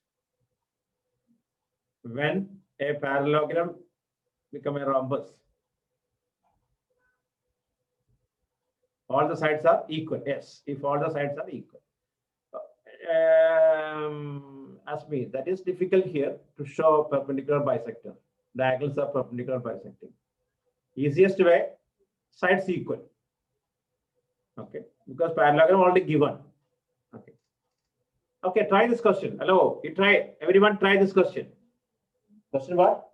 When a parallelogram become a rhombus? All the sides are equal. Yes, if all the sides are equal. Ask me, that is difficult here to show perpendicular bisector. Diagonals are perpendicular bisecting. Easiest way, sides equal. Okay, because parallelogram already given. Okay. Okay, try this question. Hello, you try. Everyone try this question. Question what?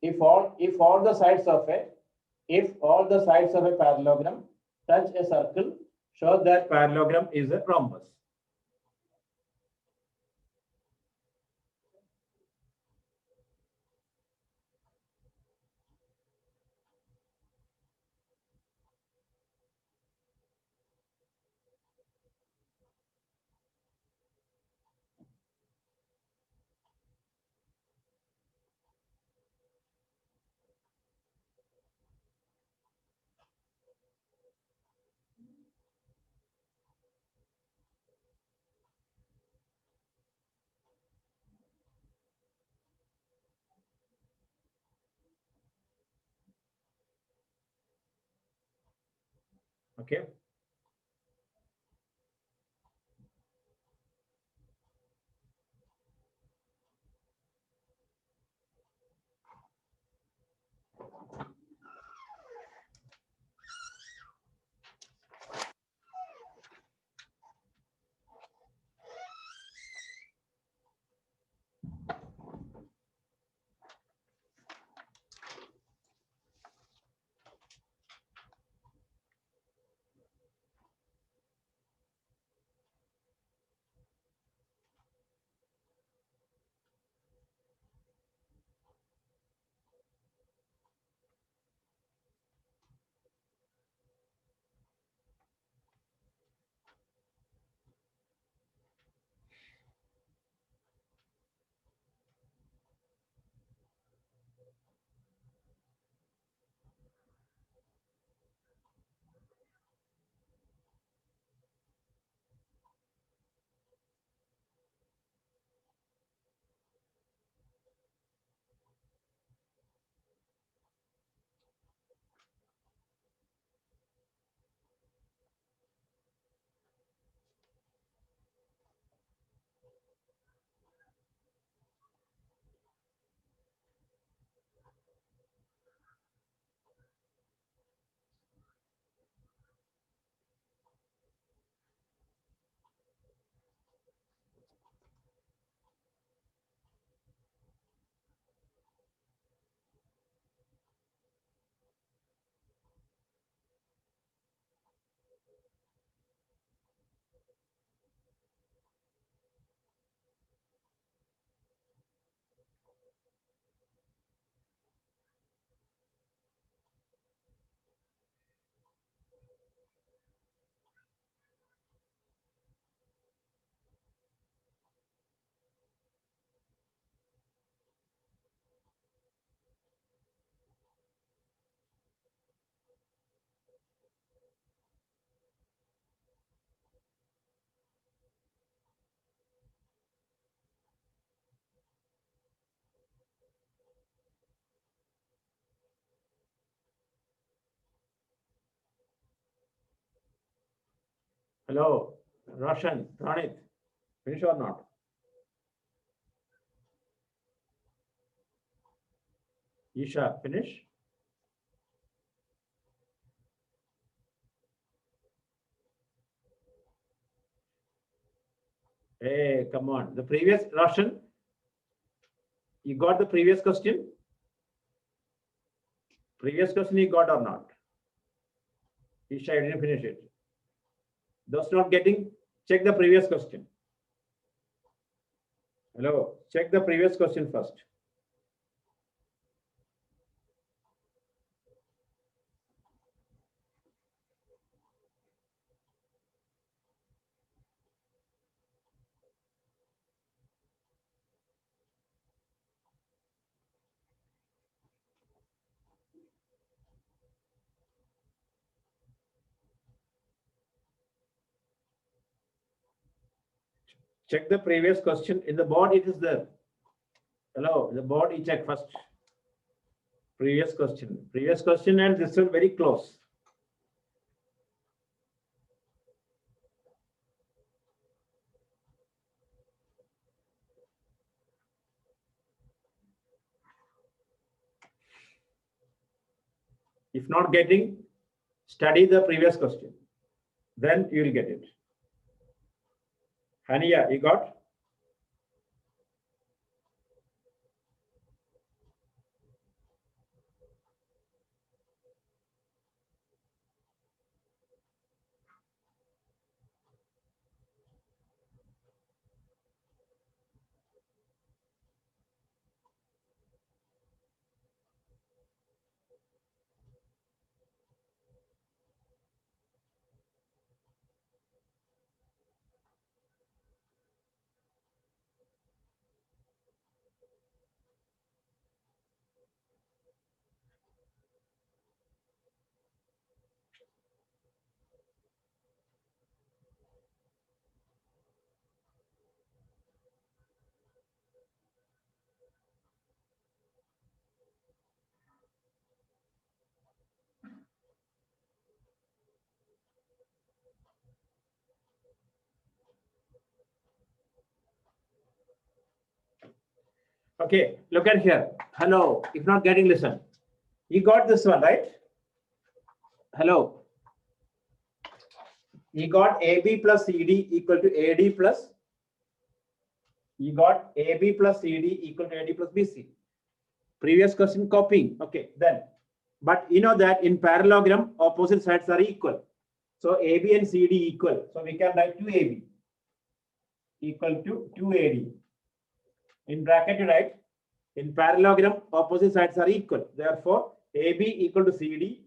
If all the sides of a parallelogram touch a circle, show that parallelogram is a rhombus. Okay. Hello, Roshan, Pranit, finish or not? Isha, finish? Hey, come on. The previous, Roshan, you got the previous question? Previous question you got or not? Isha, you didn't finish it. Those not getting, check the previous question. Hello, check the previous question first. Check the previous question. In the board, it is there. Hello, the board, you check first. Previous question, and this one very close. If not getting, study the previous question. Then you will get it. Hania, you got? Okay, look at here. Hello, if not getting, listen. You got this one, right? Hello. You got AB plus CD equal to AD plus. You got AB plus CD equal to AD plus BC. Previous question copying. Okay, then. But you know that in parallelogram, opposite sides are equal. So AB and CD equal. So we can write 2AB equal to 2AD. In bracket, you write in parallelogram, opposite sides are equal. Therefore, AB equal to CD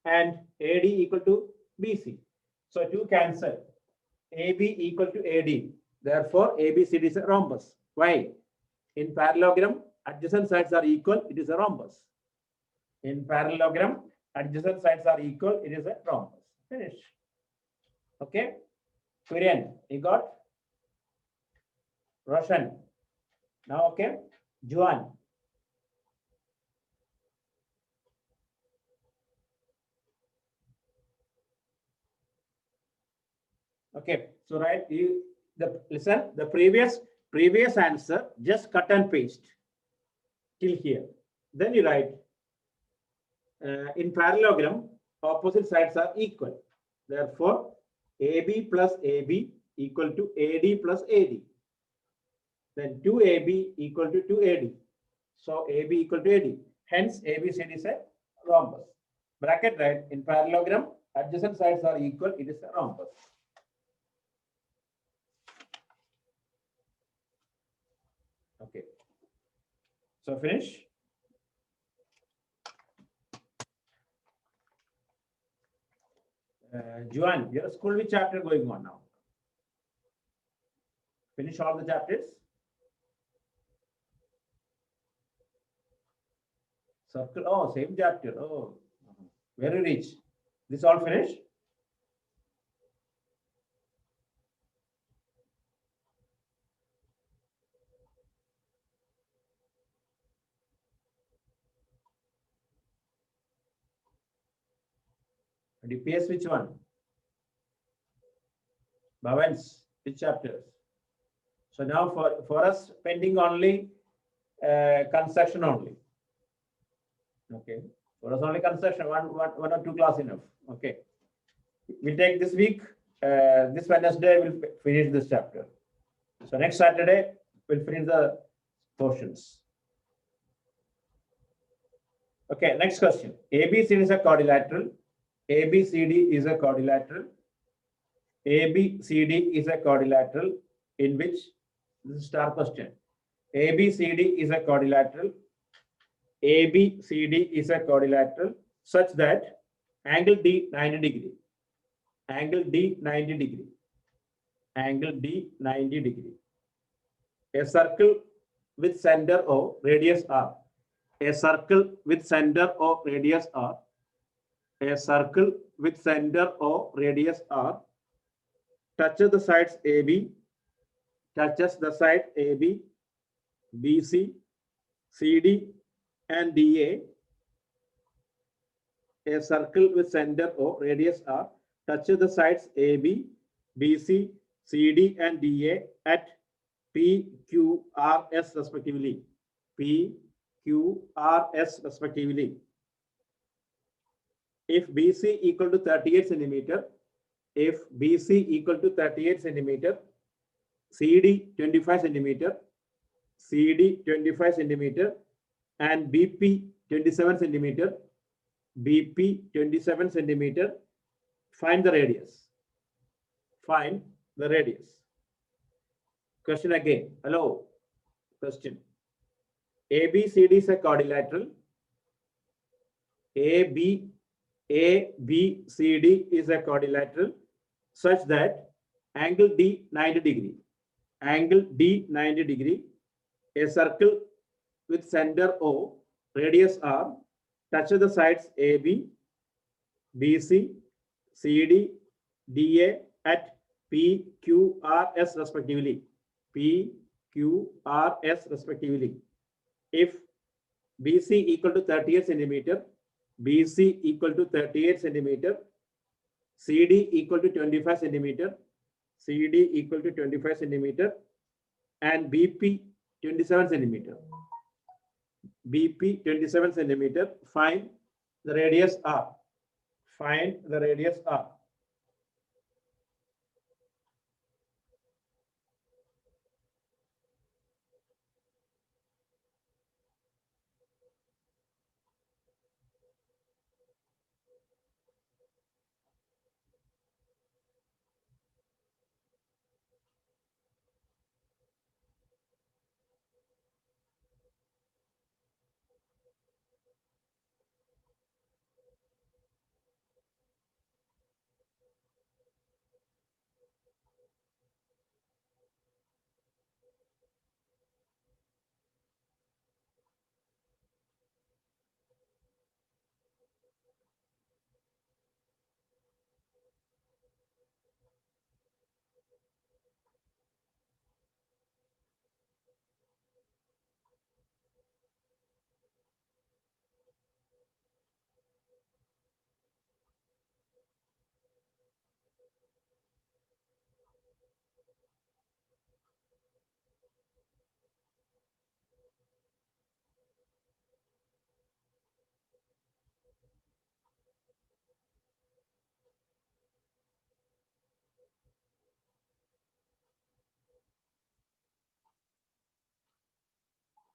and AD equal to BC. So 2 cancel. AB equal to AD. Therefore, ABCD is a rhombus. Why? In parallelogram, adjacent sides are equal. It is a rhombus. In parallelogram, adjacent sides are equal. It is a rhombus. Finish. Okay. Kurian, you got? Roshan. Now, okay. Juan. Okay. So, right. Listen. The previous answer, just cut and paste till here. Then you write in parallelogram, opposite sides are equal. Therefore, AB plus AB equal to AD plus AD. Then 2AB equal to 2AD. So AB equal to AD. Hence, ABCD is a rhombus. Bracket, right? In parallelogram, adjacent sides are equal. It is a rhombus. Okay. So finish. Juan, your school which chapter going on now? Finish all the chapters. Circle. Oh, same chapter. Oh, very rich. This all finished? DPS which one? Bhavans, which chapters? So now for us pending only construction only. Okay. For us only construction, one or two class enough. Okay. We'll take this week. This Wednesday we'll finish this chapter. So next Saturday we'll finish the portions. Okay, next question. ABCD is a quadrilateral. ABCD is a quadrilateral. ABCD is a quadrilateral in which, this is star question. ABCD is a quadrilateral. ABCD is a quadrilateral such that angle D 90 degree. Angle D 90 degree. Angle D 90 degree. A circle with center O, radius R. A circle with center O, radius R. A circle with center O, radius R touches the sides AB, touches the side AB, BC, CD, and DA. A circle with center O, radius R touches the sides AB, BC, CD, and DA at P, Q, R, S respectively. P, Q, R, S respectively. If BC equal to 38 centimeter, if BC equal to 38 centimeter, CD 25 centimeter, CD 25 centimeter, and BP 27 centimeter, BP 27 centimeter, find the radius. Find the radius. Question again. Hello. Question. ABCD is a quadrilateral. ABCD is a quadrilateral such that angle D 90 degree. Angle D 90 degree. A circle with center O, radius R, touches the sides AB, BC, CD, DA at P, Q, R, S respectively. P, Q, R, S respectively. If BC equal to 38 centimeter, BC equal to 38 centimeter, CD equal to 25 centimeter, CD equal to 25 centimeter, and BP 27 centimeter. BP 27 centimeter, find the radius R. Find the radius R.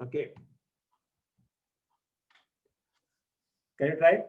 Okay. Can you try?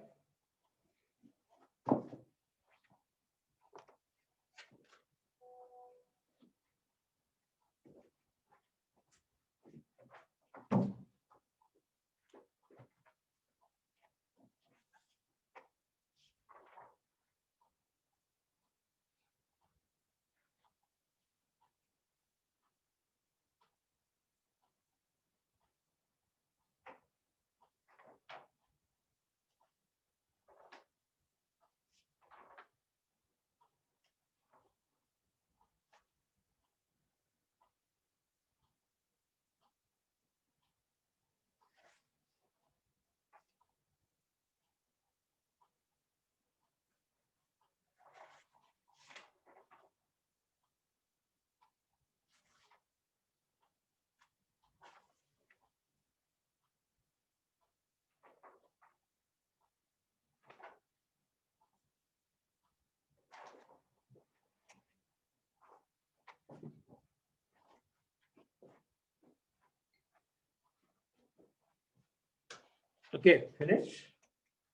Okay, finish.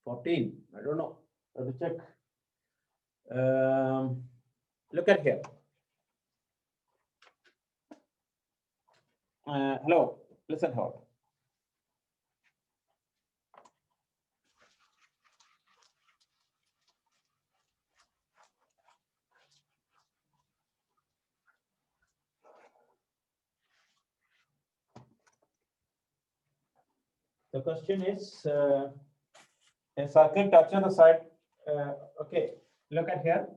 14. I don't know. Let me check. Look at here. Hello, listen here. The question is, a circle touches the side. Okay, look at here.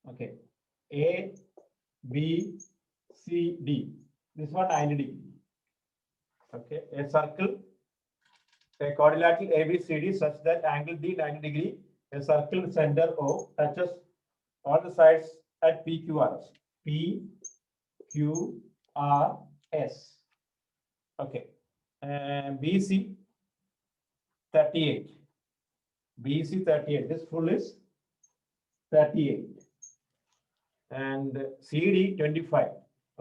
Okay, A, B, C, D. This one 90 degree. Okay, a circle, a quadrilateral ABCD such that angle D 90 degree. A circle center O touches all the sides at PQRS. P, Q, R, S. Okay, BC 38. BC 38. This full is 38. And CD 25.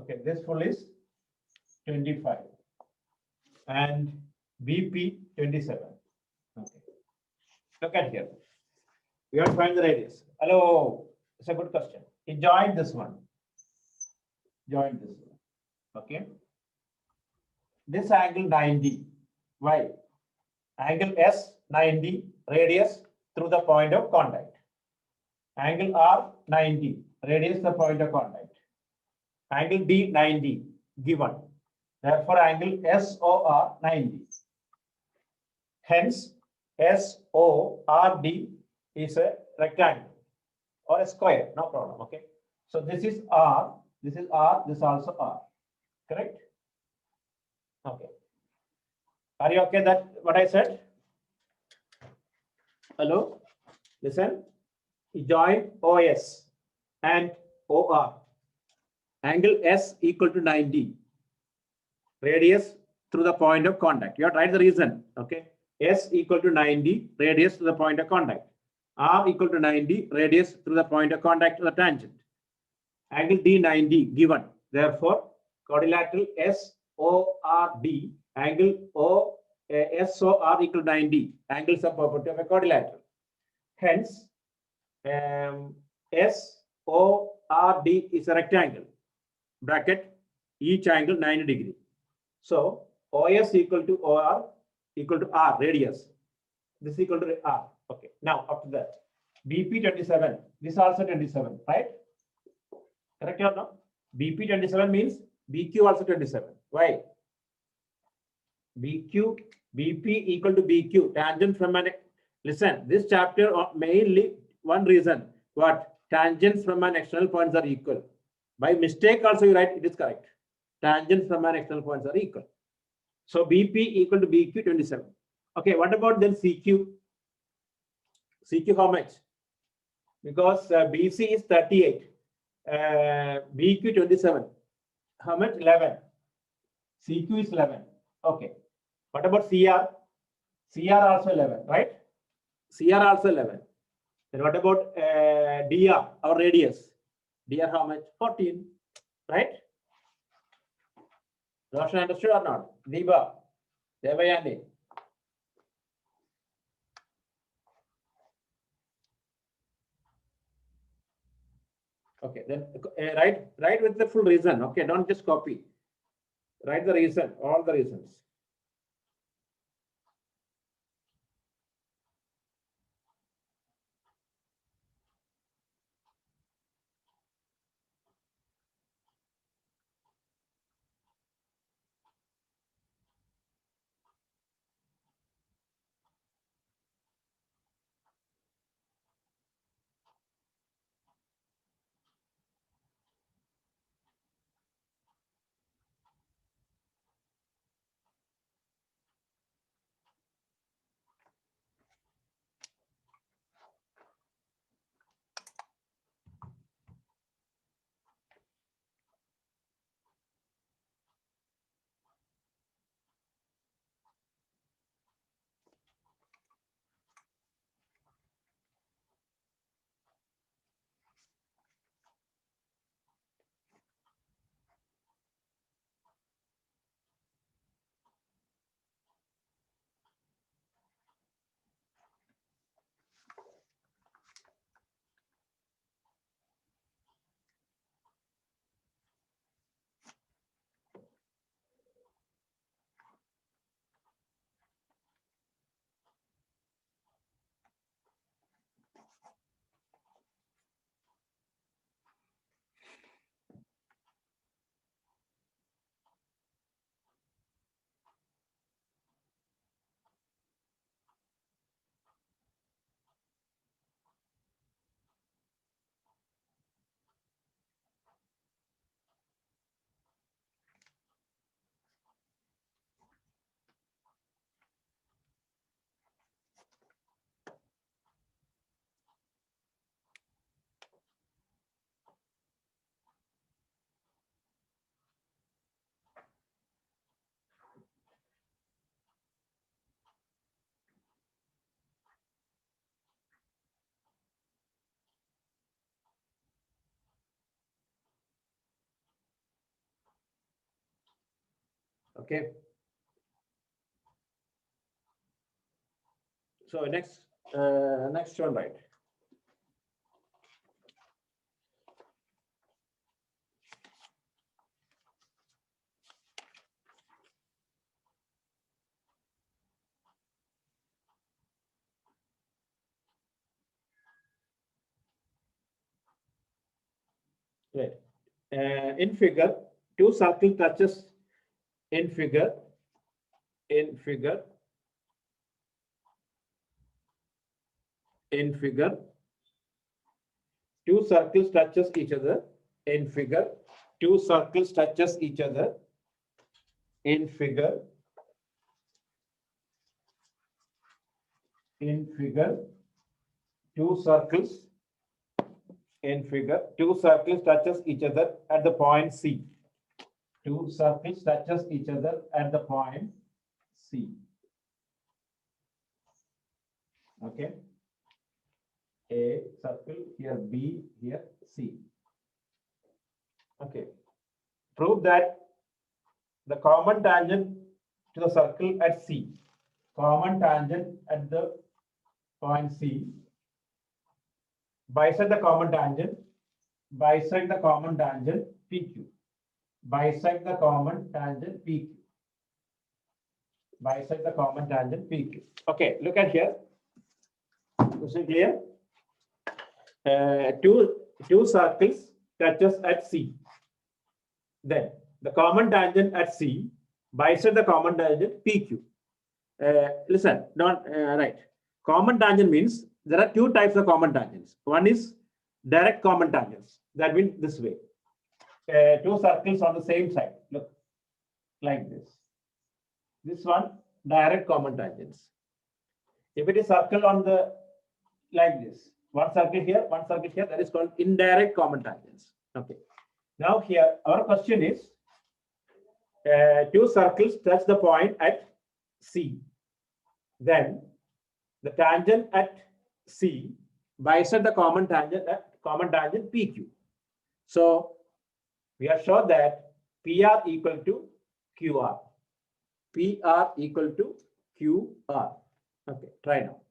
Okay, this full is 25. And BP 27. Okay. Look at here. We have to find the radius. Hello, it's a good question. He joined this one. Join this one. Okay. This angle 90. Why? Angle S 90, radius through the point of contact. Angle R 90, radius the point of contact. Angle D 90, given. Therefore, angle SOR 90. Hence, SORD is a rectangle or a square, no problem. Okay. So this is R, this is R, this is also R. Correct? Okay. Are you okay that what I said? Hello? Listen. Join OS and OR. Angle S equal to 90. Radius through the point of contact. You have to write the reason. Okay. S equal to 90, radius to the point of contact. R equal to 90, radius through the point of contact to the tangent. Angle D 90 given. Therefore, quadrilateral SORD, angle SOR equal to 90. Angles are property of a quadrilateral. Hence, SORD is a rectangle. Bracket, each angle 90 degree. So, OS equal to OR equal to R, radius. This equal to R. Okay. Now, after that, BP 27. This also 27, right? Correct or no? BP 27 means BQ also 27. Why? BQ, BP equal to BQ. Tangent from an, listen, this chapter mainly one reason. What? Tangents from an external points are equal. By mistake also you write it is correct. Tangents from an external points are equal. So BP equal to BQ 27. Okay, what about then CQ? CQ how much? Because BC is 38. BQ 27. How much? 11. CQ is 11. Okay. What about CR? CR also 11, right? CR also 11. Then what about DR, our radius? DR how much? 14, right? Roshan understood or not? Deepa, Devayani. Okay, then write with the full reason. Okay, don't just copy. Write the reason, all the reasons. Okay. So next one, right? Right. In figure, two circle touches in figure. In figure. Two circles touches each other. In figure, two circles touches each other. In figure. In figure, two circles. In figure, two circles touches each other at the point C. Two circles touches each other at the point C. Okay. A circle here, B here, C. Okay. Prove that the common tangent to the circle at C, common tangent at the point C, bisect the common tangent, bisect the common tangent PQ, bisect the common tangent PQ, bisect the common tangent PQ. Okay, look at here. Is it clear? Two circles touches at C. Then the common tangent at C bisect the common tangent PQ. Listen, not right. Common tangent means there are two types of common tangents. One is direct common tangents. That means this way. Two circles on the same side. Look, like this. This one, direct common tangents. If it is circle on the like this, one circle here, that is called indirect common tangents. Okay. Now here, our question is, two circles touch the point at C. Then the tangent at C bisect the common tangent PQ. So we are sure that PR equal to QR. PR equal to QR. Okay, try now.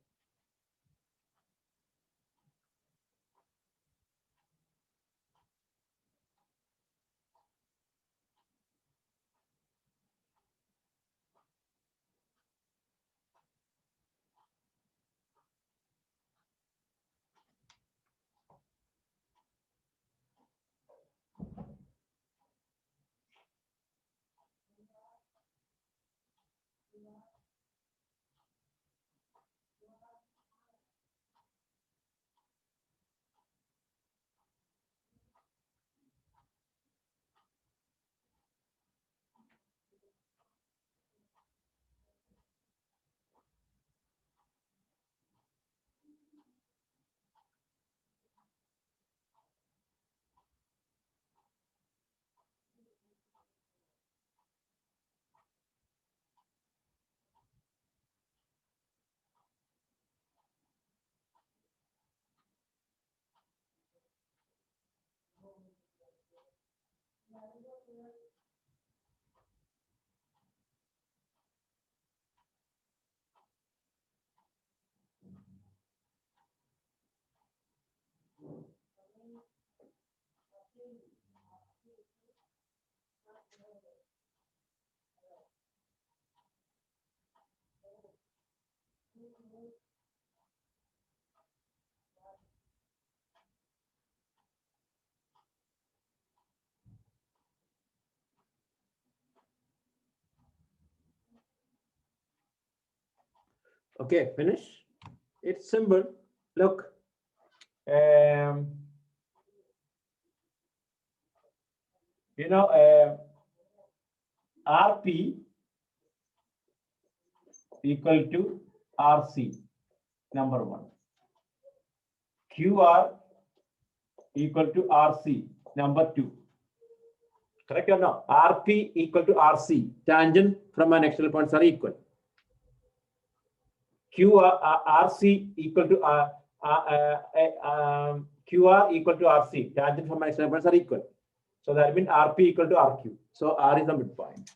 Okay, finish. It's simple. Look, you know, RP equal to RC, number one. QR equal to RC, number two. Correct or no? RP equal to RC, tangent from an external points are equal. RC equal to QR equal to RC, tangent from an external points are equal. So that means RP equal to RQ. So R is the midpoint.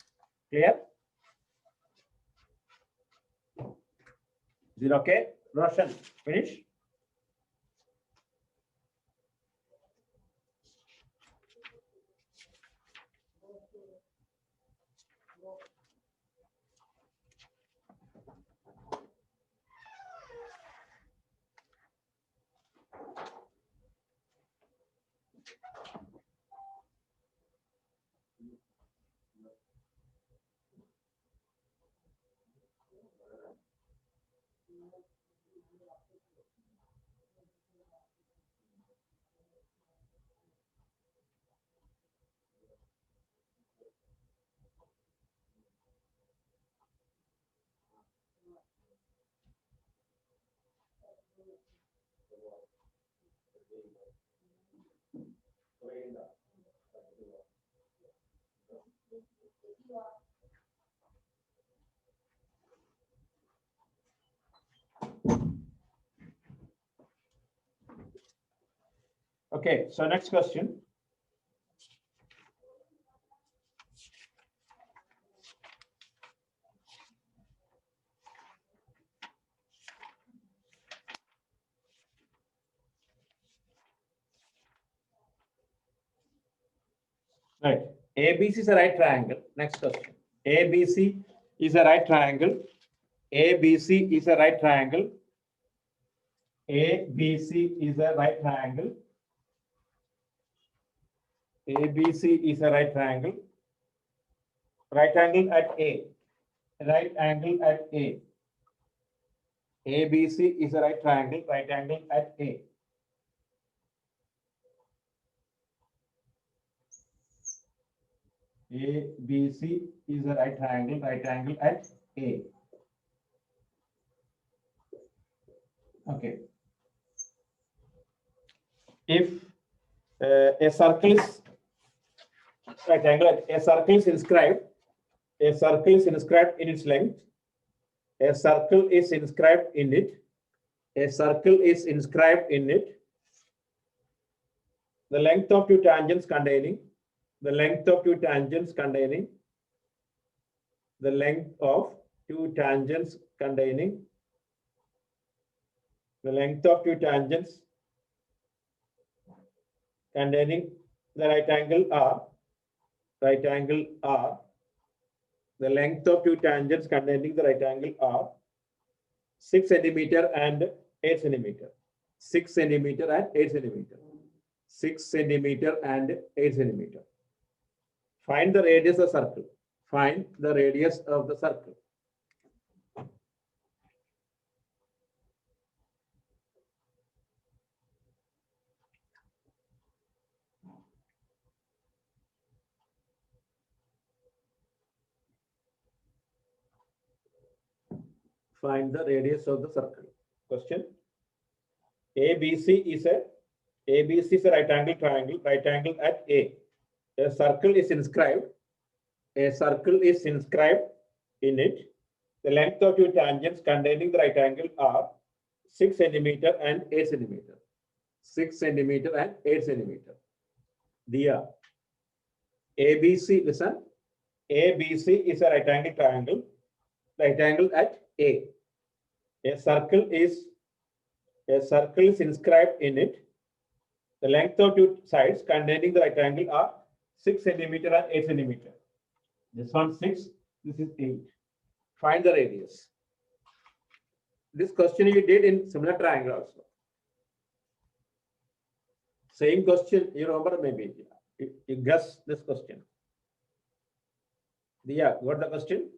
Clear? Is it okay? Roshan, finish? Okay, so next question. Right. ABC is a right triangle. Next question. ABC is a right triangle. ABC is a right triangle. ABC is a right triangle. ABC is a right triangle. Right angle at A. Right angle at A. ABC is a right triangle. Right angle at A. ABC is a right triangle. Right angle at A. Okay. If a circle is rectangle, a circle is inscribed, a circle is inscribed in its length, a circle is inscribed in it, a circle is inscribed in it, the length of two tangents containing, the length of two tangents containing, the length of two tangents containing, the length of two tangents containing the right angle R, right angle R, the length of two tangents containing the right angle R, 6 centimeter and 8 centimeter, 6 centimeter and 8 centimeter, 6 centimeter and 8 centimeter. Find the radius of the circle. Find the radius of the circle. Find the radius of the circle. Question. ABC is a right angle triangle, right angle at A. A circle is inscribed. A circle is inscribed in it. The length of two tangents containing the right angle are 6 centimeter and 8 centimeter. 6 centimeter and 8 centimeter. Dia. ABC, listen. ABC is a right angle triangle. Right angle at A. A circle is inscribed in it. The length of two sides containing the right angle are 6 centimeter and 8 centimeter. This one 6, this is 8. Find the radius. This question you did in similar triangle also. Same question, you remember maybe. You guess this question. Yeah, what the question?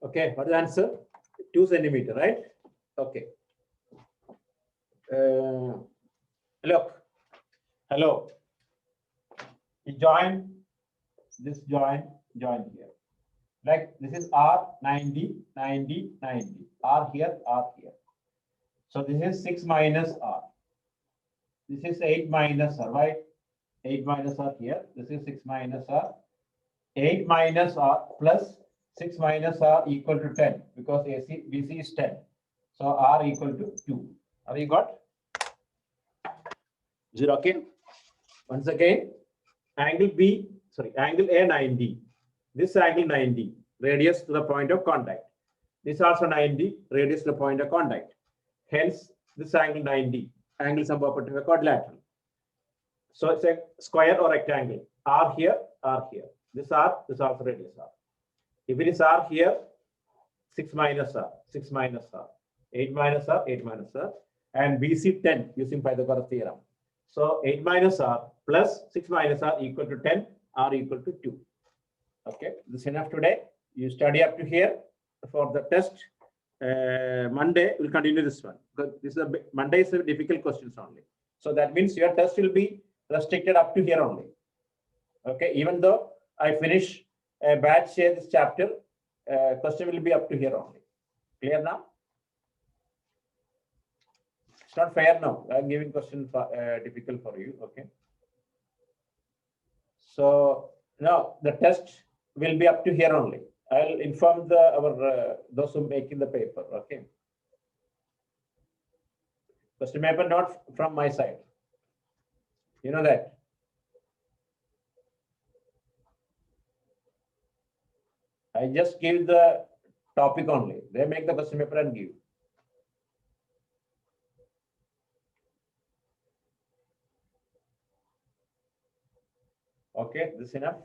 Okay, what is the answer? 2 centimeter, right? Okay. Look, hello. You join this join here. Like this is R 90, 90, 90. R here, R here. So this is 6 minus R. This is 8 minus R, right? 8 minus R here. This is 6 minus R. 8 minus R plus 6 minus R equal to 10 because BC is 10. So R equal to 2. Have you got? Is it okay? Once again, angle A 90. This angle 90, radius to the point of contact. This also 90, radius to the point of contact. Hence, this angle 90, angle some perpendicular quadrilateral. So it's a square or rectangle. R here, R here. This R, this also radius R. If it is R here, 6 minus R, 6 minus R, 8 minus R, 8 minus R, and BC 10 using Pythagoras theorem. So 8 minus R plus 6 minus R equal to 10, R equal to 2. Okay, this is enough today. You study up to here for the test. Monday, we'll continue this one. Because this is Monday is a difficult questions only. So that means your test will be restricted up to here only. Okay, even though I finish a batch share this chapter, question will be up to here only. Clear now? It's not fair now. I'm giving question for, difficult for you. Okay. So now the test will be up to here only. I'll inform those who making the paper. Okay. Question paper not from my side. You know that. I just give the topic only. They make the question paper and give. Okay, this is enough.